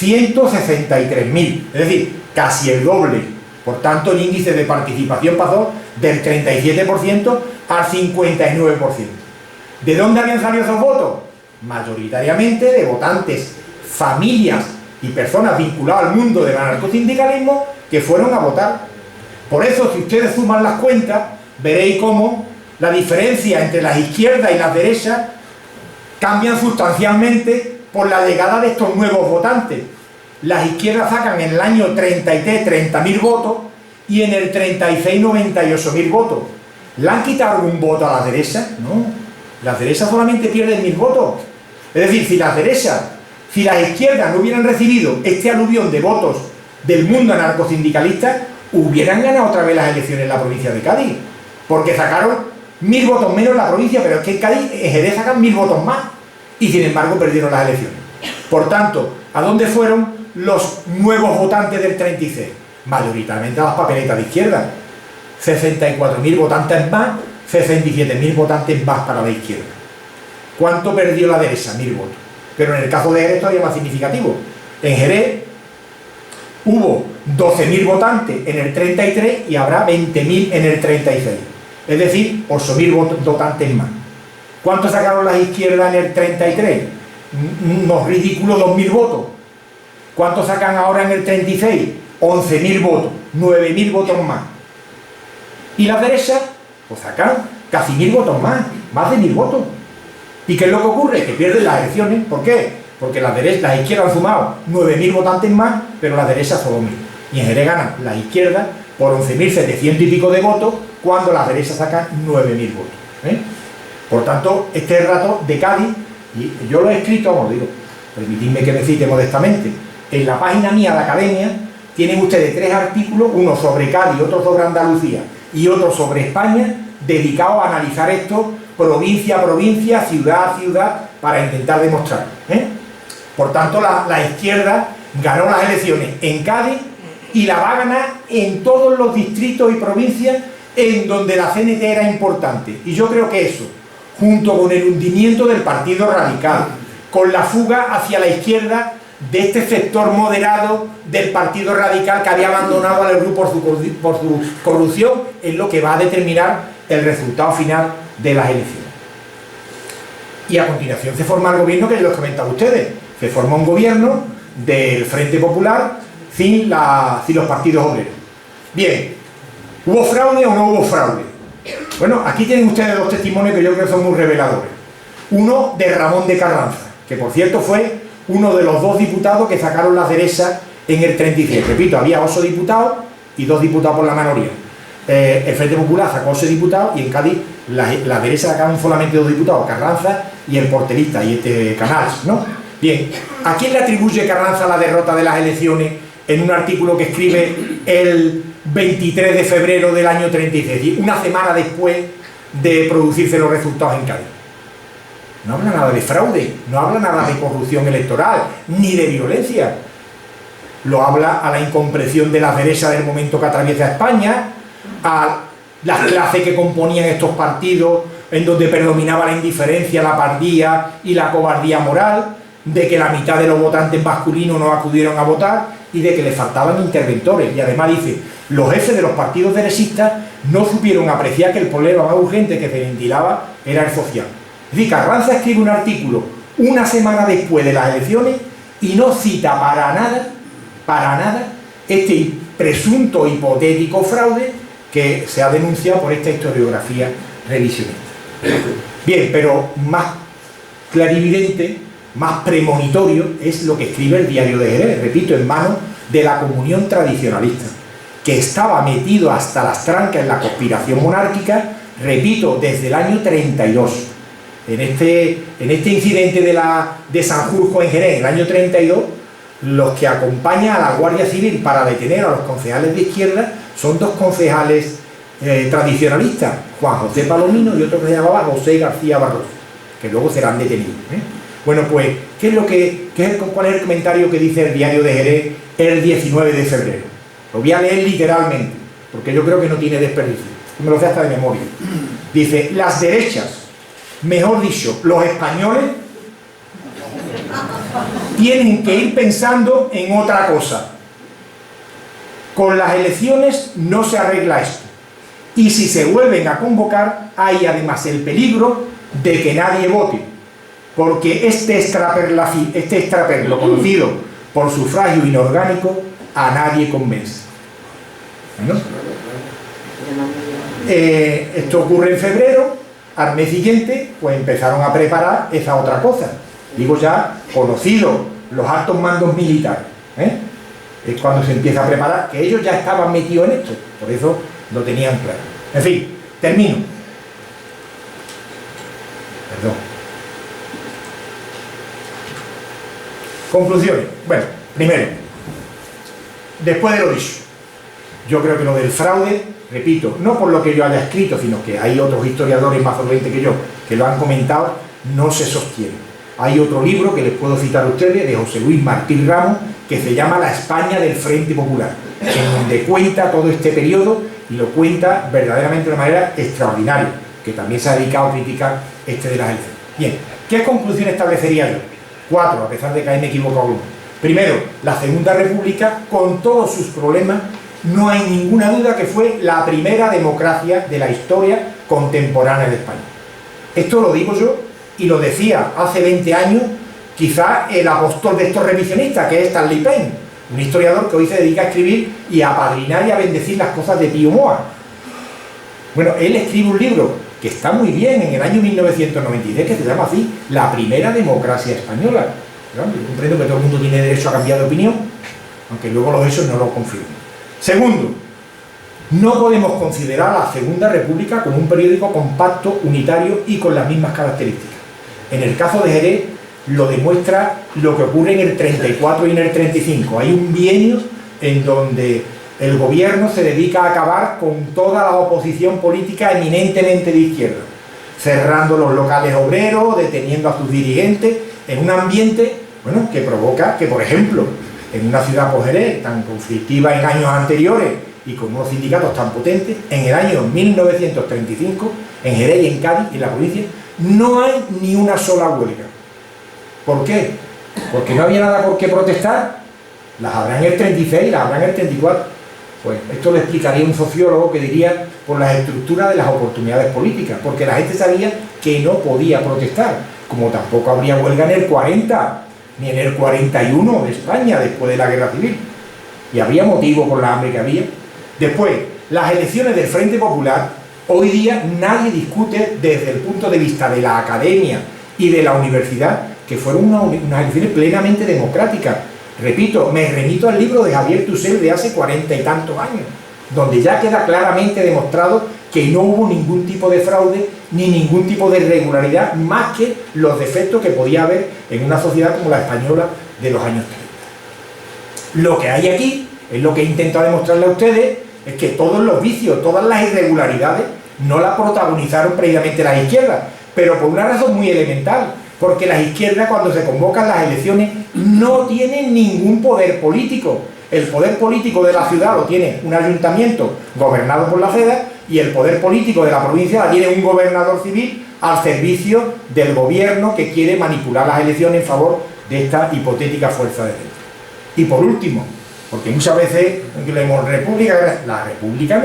163.000, es decir, casi el doble. Por tanto, el índice de participación pasó del 37% al 59%. ¿De dónde habían salido esos votos? Mayoritariamente de votantes, familias y personas vinculadas al mundo del anarcosindicalismo que fueron a votar. Por eso, si ustedes suman las cuentas, veréis cómo la diferencia entre las izquierdas y las derechas cambian sustancialmente por la llegada de estos nuevos votantes. Las izquierdas sacan en el año 33 30.000 votos y en el 36 98.000 votos. ¿Le han quitado algún voto a las derechas? No. Las derechas solamente pierden 1.000 votos. Es decir, si las izquierdas no hubieran recibido este aluvión de votos del mundo anarcosindicalista, hubieran ganado otra vez las elecciones en la provincia de Cádiz. Porque sacaron 1.000 votos menos en la provincia, pero es que en Cádiz, en Jerez sacan 1.000 votos más. Y sin embargo perdieron las elecciones. Por tanto, ¿a dónde fueron los nuevos votantes del 36? Mayoritariamente a las papeletas de izquierda. 64.000 votantes más, 67.000 votantes más para la izquierda. ¿Cuánto perdió la derecha? 1.000 votos. Pero en el caso de Jerez todavía más significativo. En Jerez hubo 12.000 votantes en el 33 y habrá 20.000 en el 36. Es decir, 8.000 votantes más. ¿Cuánto sacaron las izquierdas en el 33? Unos ridículos 2.000 votos. ¿Cuánto sacan ahora en el 36? 11.000 votos, 9.000 votos más. Y las derechas, pues sacan casi 1.000 votos más de 1.000 votos. ¿Y qué es lo que ocurre? Que pierden las elecciones. ¿Por qué? Porque las izquierdas han sumado 9.000 votantes más, pero las derechas solo 1.000. Y en Jerez ganan las izquierdas por 11.700 y pico de votos, cuando las derechas sacan 9.000 votos. Por tanto, este es el dato de Cádiz, y yo lo he escrito, como digo, permitidme que me cite modestamente. En la página mía de Academia tienen ustedes 3 artículos, uno sobre Cádiz, otro sobre Andalucía y otro sobre España, dedicados a analizar esto provincia a provincia, ciudad a ciudad, para intentar demostrar. Por tanto, la izquierda ganó las elecciones en Cádiz y la va a ganar en todos los distritos y provincias en donde la CNT era importante. Y yo creo que eso, junto con el hundimiento del Partido Radical, con la fuga hacia la izquierda de este sector moderado del Partido Radical que había abandonado al grupo por su corrupción, es lo que va a determinar el resultado final de las elecciones. Y a continuación se forma el gobierno que les comentaba a ustedes. Se forma un gobierno del Frente Popular sin los partidos obreros. Bien, ¿hubo fraude o no hubo fraude? Bueno, aquí tienen ustedes 2 testimonios que yo creo que son muy reveladores. Uno de Ramón de Carranza, que por cierto fue uno de los 2 diputados que sacaron las derechas en el 37. Repito, había 8 diputados y 2 diputados por la minoría. El Frente Popular sacó 8 diputados y en Cádiz las derechas sacaron solamente 2 diputados, Carranza y el porterista, y Canals, ¿no? Bien, ¿a quién le atribuye Carranza la derrota de las elecciones en un artículo que escribe el 23 de febrero del año 36, una semana después de producirse los resultados en Cádiz? No habla nada de fraude, no habla nada de corrupción electoral, ni de violencia. Lo habla a la incomprensión de las derechas del momento que atraviesa España, a las clases que componían estos partidos, en donde predominaba la indiferencia, la apatía y la cobardía moral, de que la mitad de los votantes masculinos no acudieron a votar y de que les faltaban interventores. Y además dice, los jefes de los partidos derechistas no supieron apreciar que el problema más urgente que se ventilaba era el social. Es decir, Carranza escribe un artículo una semana después de las elecciones y no cita para nada, este presunto hipotético fraude que se ha denunciado por esta historiografía revisionista. Bien, pero más clarividente, más premonitorio es lo que escribe el Diario de Jerez, repito, en manos de la comunión tradicionalista, que estaba metido hasta las trancas en la conspiración monárquica, repito, desde el año 32. En este incidente de Sanjurjo en Jerez, en el año 32, los que acompañan a la Guardia Civil para detener a los concejales de izquierda son 2 concejales tradicionalistas, Juan José Palomino y otro que se llamaba José García Barroso, que luego serán detenidos. Bueno, pues, ¿cuál es el comentario que dice el Diario de Jerez el 19 de febrero? Lo voy a leer literalmente, porque yo creo que no tiene desperdicio. Me lo sé hasta de memoria. Dice, las derechas, mejor dicho, los españoles, tienen que ir pensando en otra cosa. Con las elecciones no se arregla esto. Y si se vuelven a convocar, hay además el peligro de que nadie vote. Porque este extraperlo conocido por sufragio inorgánico a nadie convence. ¿Bueno? Esto ocurre en febrero. Al mes siguiente pues empezaron a preparar esa otra cosa. Digo ya, conocido los altos mandos militares, es cuando se empieza a preparar, que ellos ya estaban metidos en esto, por eso lo tenían claro. En fin, termino. Perdón. Conclusiones. Bueno, primero, después de lo dicho, yo creo que lo del fraude, repito, no por lo que yo haya escrito, sino que hay otros historiadores más solventes que yo que lo han comentado, no se sostiene. Hay otro libro que les puedo citar a ustedes, de José Luis Martín Ramos, que se llama La España del Frente Popular, en donde cuenta todo este periodo y lo cuenta verdaderamente de una manera extraordinaria, que también se ha dedicado a criticar de las elecciones. Bien, ¿qué conclusión establecería yo? 4, a pesar de que ahí me equivoco alguno. Primero, la Segunda República, con todos sus problemas, no hay ninguna duda que fue la primera democracia de la historia contemporánea de España. Esto lo digo yo y lo decía hace 20 años quizá el apóstol de estos revisionistas, que es Stanley Payne, un historiador que hoy se dedica a escribir y a apadrinar y a bendecir las cosas de Pío Moa. Bueno, él escribe un libro que está muy bien en el año 1993, que se llama así, La primera democracia española. Yo comprendo que todo el mundo tiene derecho a cambiar de opinión, aunque luego los hechos no lo confirmen. Segundo, no podemos considerar a la Segunda República como un periódico compacto, unitario y con las mismas características. En el caso de Jerez lo demuestra lo que ocurre en el 34 y en el 35. Hay un bienio en donde el gobierno se dedica a acabar con toda la oposición política eminentemente de izquierda, cerrando los locales obreros, deteniendo a sus dirigentes, en un ambiente, bueno, que provoca que, por ejemplo, en una ciudad como Jerez, tan conflictiva en años anteriores y con unos sindicatos tan potentes, en el año 1935, en Jerez y en Cádiz, en la provincia, no hay ni una sola huelga. ¿Por qué? Porque no había nada por qué protestar. Las habrá en el 36, las habrá en el 34. Pues esto lo explicaría un sociólogo que diría por las estructuras de las oportunidades políticas, porque la gente sabía que no podía protestar, como tampoco habría huelga en el 40, ni en el 41 de España, después de la Guerra Civil. Y habría motivo por la hambre que había. Después, las elecciones del Frente Popular, hoy día nadie discute desde el punto de vista de la academia y de la universidad, que fueron unas elecciones plenamente democráticas. Repito, me remito al libro de Javier Tussell de hace 40 y tantos años, donde ya queda claramente demostrado que no hubo ningún tipo de fraude ni ningún tipo de irregularidad, más que los defectos que podía haber en una sociedad como la española de los años 30. Lo que hay aquí, es lo que he intentado demostrarle a ustedes, es que todos los vicios, todas las irregularidades, no las protagonizaron previamente las izquierdas, pero por una razón muy elemental, porque las izquierdas, cuando se convocan las elecciones, no tienen ningún poder político. El poder político de la ciudad lo tiene un ayuntamiento gobernado por la CEDA, y el poder político de la provincia la tiene un gobernador civil al servicio del gobierno que quiere manipular las elecciones en favor de esta hipotética fuerza de dentro. Y por último, porque muchas veces leemos república, la república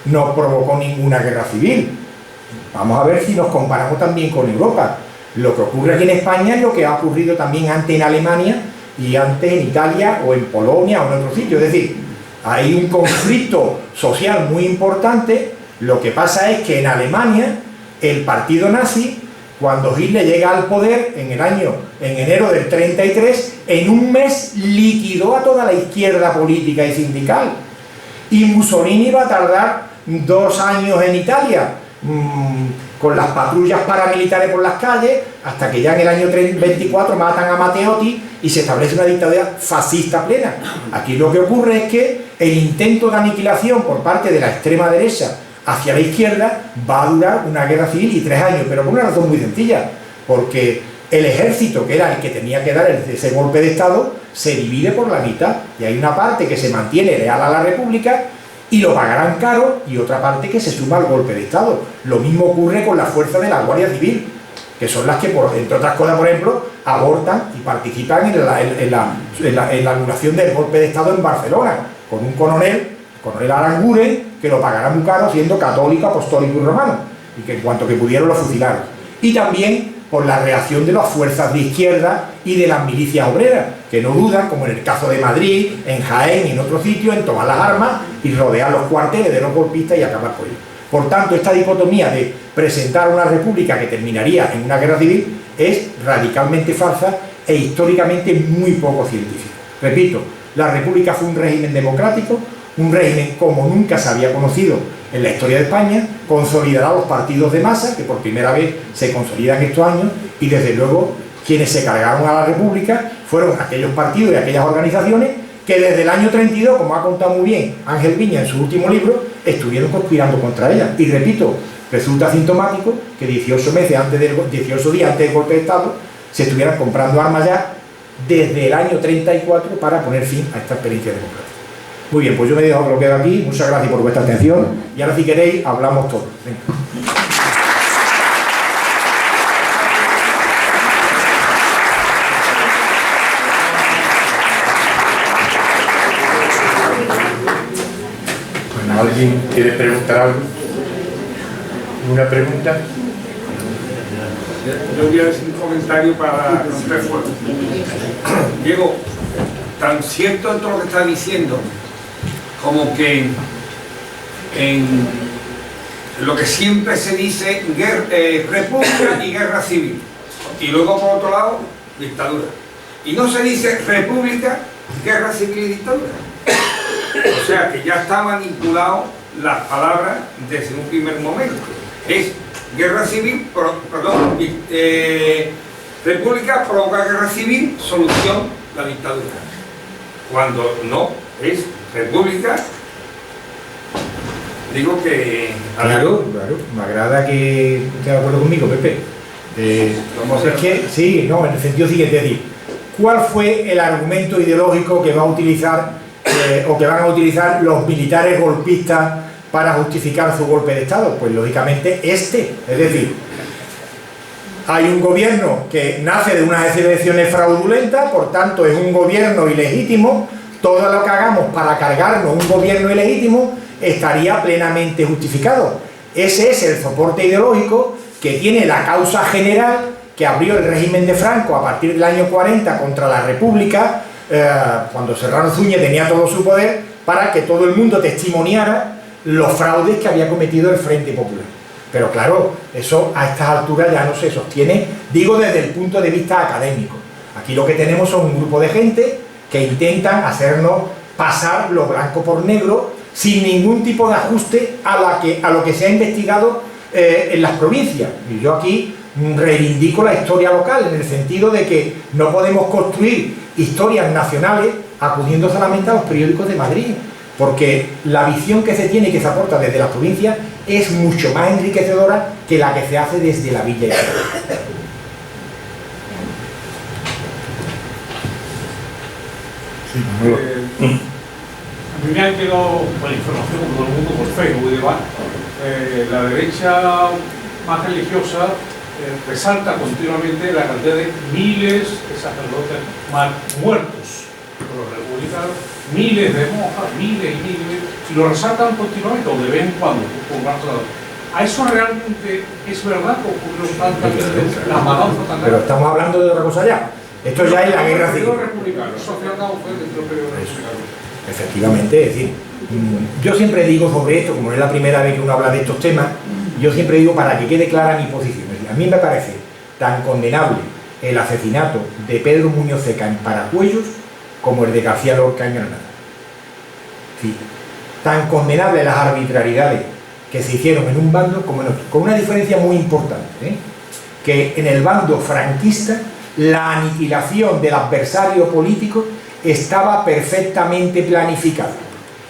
no provocó ninguna guerra civil. Vamos a ver si nos comparamos también con Europa. Lo que ocurre aquí en España es lo que ha ocurrido también antes en Alemania y antes en Italia o en Polonia o en otro sitio. Es decir, hay un conflicto social muy importante. Lo que pasa es que en Alemania el partido nazi, cuando Hitler llega al poder en enero del 33, en un mes liquidó a toda la izquierda política y sindical. Y Mussolini va a tardar 2 años en Italia, con las patrullas paramilitares por las calles, hasta que ya en el año 24 matan a Matteotti y se establece una dictadura fascista plena. Aquí lo que ocurre es que el intento de aniquilación por parte de la extrema derecha hacia la izquierda va a durar una guerra civil y 3 años, pero por una razón muy sencilla, porque el ejército, que era el que tenía que dar ese golpe de Estado, se divide por la mitad. Y hay una parte que se mantiene leal a la República y lo pagarán caro, y otra parte que se suma al golpe de Estado. Lo mismo ocurre con las fuerzas de la Guardia Civil, que son las que, entre otras cosas, por ejemplo, abortan y participan en la anulación del golpe de Estado en Barcelona, con un coronel Aranguren, que lo pagará muy caro siendo católico, apostólico y romano, y que en cuanto que pudieron lo fusilaron. Y también por la reacción de las fuerzas de izquierda y de las milicias obreras, que no dudan, como en el caso de Madrid, en Jaén y en otros sitios, en tomar las armas y rodear los cuarteles de los golpistas y acabar con ellos. Por tanto, esta dicotomía de presentar una república que terminaría en una guerra civil es radicalmente falsa e históricamente muy poco científica. Repito, la república fue un régimen democrático, un régimen como nunca se había conocido en la historia de España, consolidará los partidos de masa, que por primera vez se consolidan estos años, y desde luego quienes se cargaron a la república fueron aquellos partidos y aquellas organizaciones que desde el año 32, como ha contado muy bien Ángel Viña en su último libro, estuvieron conspirando contra ella. Y repito, resulta sintomático que 18 días antes del golpe de Estado se estuvieran comprando armas ya desde el año 34 para poner fin a esta experiencia democrática. Muy bien, pues yo me dejo que lo quedo aquí. Muchas gracias por vuestra atención y ahora, si queréis, hablamos todos. Venga. Bueno, ¿alguien quiere preguntar algo? ¿Una pregunta? Yo voy a decir un comentario para romper fuego. Diego, tan cierto en todo lo que está diciendo, como que en lo que siempre se dice república y guerra civil, y luego por otro lado dictadura, y no se dice república, guerra civil y dictadura. O sea que ya está manipulado las palabras desde un primer momento. Es guerra civil, república provoca guerra civil, solución la dictadura, cuando no es república. Digo que... Claro, me agrada que estés de acuerdo conmigo, Pepe. Es que, sí, no, en el sentido siguiente, es decir, ¿cuál fue el argumento ideológico que va a utilizar o que van a utilizar los militares golpistas para justificar su golpe de Estado? Pues lógicamente es decir, hay un gobierno que nace de unas elecciones fraudulentas, por tanto es un gobierno ilegítimo. Todo lo que hagamos para cargarnos un gobierno ilegítimo estaría plenamente justificado. Ese es el soporte ideológico que tiene la causa general que abrió el régimen de Franco a partir del año 40 contra la República, cuando Serrano Zúñez tenía todo su poder, para que todo el mundo testimoniara los fraudes que había cometido el Frente Popular. Pero claro, eso a estas alturas ya no se sostiene, digo desde el punto de vista académico. Aquí lo que tenemos son un grupo de gente que intentan hacernos pasar lo blanco por negro sin ningún tipo de ajuste a lo que se ha investigado en las provincias. Y yo aquí reivindico la historia local, en el sentido de que no podemos construir historias nacionales acudiendo solamente a los periódicos de Madrid, porque la visión que se tiene y que se aporta desde las provincias es mucho más enriquecedora que la que se hace desde la villa. A mí me han llegado la información, como todo el mundo, por Facebook y demás. La derecha más religiosa resalta continuamente la cantidad de miles de sacerdotes muertos por los republicanos, miles de monjas, miles y miles, y lo resaltan continuamente, o de vez en cuando, por más lado. ¿A eso realmente es verdad que ocurrió tantas veces la matanza tan grande? Pero estamos hablando de otra cosa ya. Esto ya es la guerra civil. Efectivamente, es decir, yo siempre digo sobre esto, como es la primera vez que uno habla de estos temas, yo siempre digo para que quede clara mi posición. A mí me parece tan condenable el asesinato de Pedro Muñoz Seca en Paracuellos como el de García Lorca en Granada. Sí, tan condenable las arbitrariedades que se hicieron en un bando como en otro, con una diferencia muy importante, que en el bando franquista la aniquilación del adversario político estaba perfectamente planificada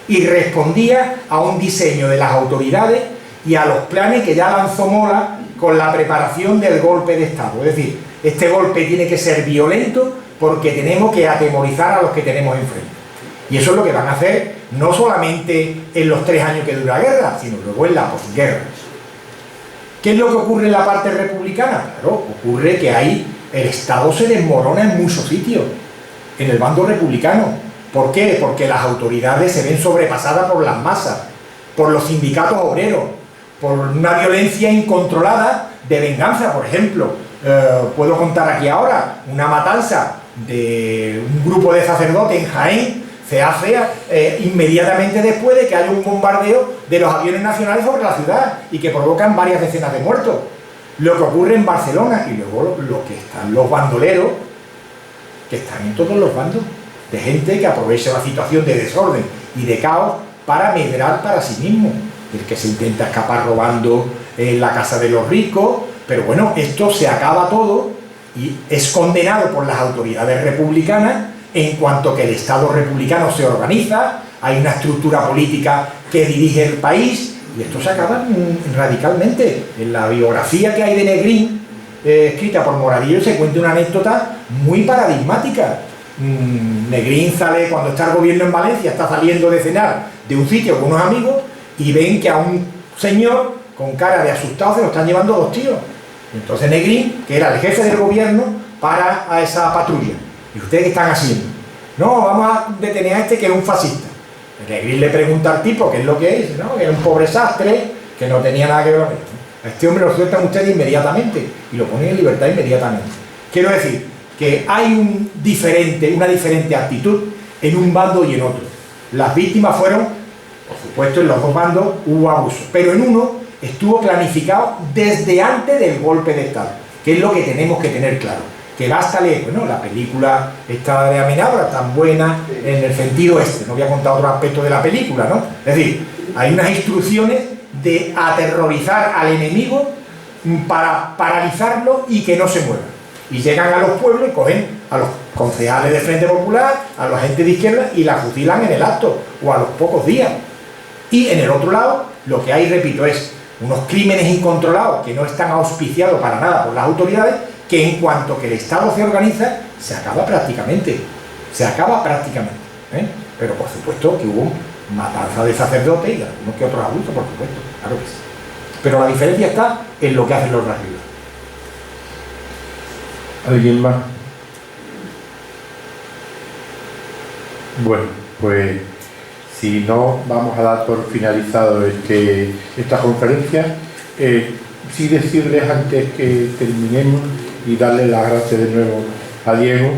y respondía a un diseño de las autoridades y a los planes que ya lanzó Mola con la preparación del golpe de Estado. Es decir, este golpe tiene que ser violento porque tenemos que atemorizar a los que tenemos enfrente. Y eso es lo que van a hacer no solamente en los 3 años que dura la guerra, sino luego en la posguerra. ¿Qué es lo que ocurre en la parte republicana? Claro, ocurre que ahí el Estado se desmorona en muchos sitios, en el bando republicano. ¿Por qué? Porque las autoridades se ven sobrepasadas por las masas, por los sindicatos obreros, por una violencia incontrolada de venganza. Por ejemplo, puedo contar aquí ahora una matanza de un grupo de sacerdotes en Jaén, se hace inmediatamente después de que haya un bombardeo de los aviones nacionales sobre la ciudad y que provocan varias decenas de muertos. Lo que ocurre en Barcelona, y luego lo que están los bandoleros, que están en todos los bandos, de gente que aprovecha la situación de desorden y de caos para medrar para sí mismo. El que se intenta escapar robando en la casa de los ricos, pero bueno, esto se acaba todo y es condenado por las autoridades republicanas en cuanto que el Estado republicano se organiza, hay una estructura política que dirige el país y esto se acaba radicalmente. En la biografía que hay de Negrín, escrita por Moradillo, se cuenta una anécdota muy paradigmática. Negrín sale, cuando está el gobierno en Valencia, está saliendo de cenar de un sitio con unos amigos y ven que a un señor con cara de asustado se lo están llevando 2 tíos. Entonces Negrín, que era el jefe del gobierno, para a esa patrulla. ¿Y ustedes qué están haciendo? No, vamos a detener a este que es un fascista. Negrín le pregunta al tipo qué es lo que es, ¿no? Que era un pobre sastre, que no tenía nada que ver con esto. A este hombre lo sueltan ustedes inmediatamente y lo ponen en libertad inmediatamente. Quiero decir que hay una diferente actitud en un bando y en otro. Las víctimas fueron, por supuesto, en los 2 bandos hubo abusos, pero en uno estuvo planificado desde antes del golpe de Estado, que es lo que tenemos que tener claro. Que basta leer, bueno, la película esta de Amenábar, tan buena en el sentido este, no voy a contar otro aspecto de la película, ¿no? Es decir, hay unas instrucciones de aterrorizar al enemigo para paralizarlo y que no se mueva. Y llegan a los pueblos y cogen a los concejales de Frente Popular, a la gente de izquierda y la fusilan en el acto o a los pocos días. Y en el otro lado, lo que hay, repito, es unos crímenes incontrolados que no están auspiciados para nada por las autoridades, que en cuanto que el Estado se organiza, se acaba prácticamente. Se acaba prácticamente. Pero por supuesto que hubo matanza de sacerdotes y algunos que otros abusos, por supuesto, claro que sí. Pero la diferencia está en lo que hacen los de arriba. ¿Alguien más? Bueno, pues si no, vamos a dar por finalizado esta conferencia. Sí decirles antes que terminemos y darle las gracias de nuevo a Diego,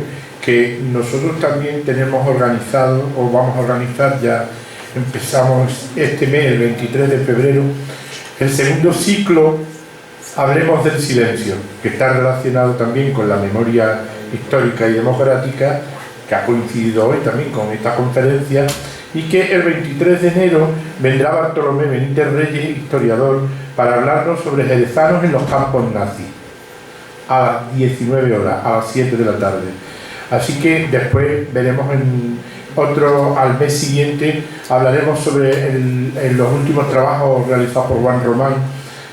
que nosotros también tenemos organizado, o vamos a organizar, ya empezamos este mes, el 23 de febrero, el segundo ciclo Hablemos del Silencio, que está relacionado también con la memoria histórica y democrática, que ha coincidido hoy también con esta conferencia, y que el 23 de enero vendrá Bartolomé Benítez Reyes, historiador, para hablarnos sobre jerezanos en los campos nazis, a las 19 horas, a las 7 de la tarde. Así que después veremos al mes siguiente, hablaremos sobre los últimos trabajos realizados por Juan Román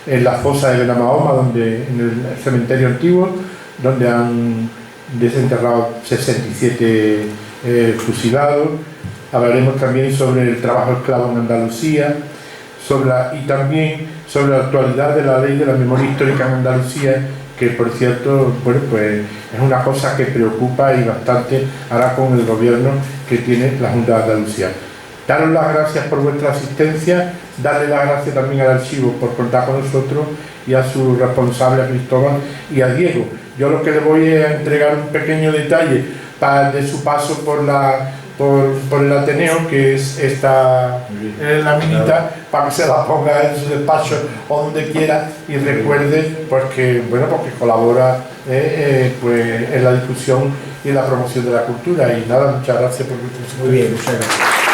en la fosa de Benamahoma, en el cementerio antiguo, donde han desenterrado 67 fusilados. Hablaremos también sobre el trabajo esclavo en Andalucía y también sobre la actualidad de la ley de la memoria histórica en Andalucía, que por cierto, bueno, pues es una cosa que preocupa y bastante ahora con el gobierno que tiene la Junta de Andalucía. Daros las gracias por vuestra asistencia, darle las gracias también al archivo por contar con nosotros y a su responsable, a Cristóbal, y a Diego. Yo lo que le voy a entregar un pequeño detalle de su paso por el Ateneo, que es esta laminita, para que se la ponga en su despacho o donde quiera y recuerde, porque colabora pues, en la difusión y en la promoción de la cultura. Y nada, muchas gracias por vuestra atención. Muy bien, muchas gracias.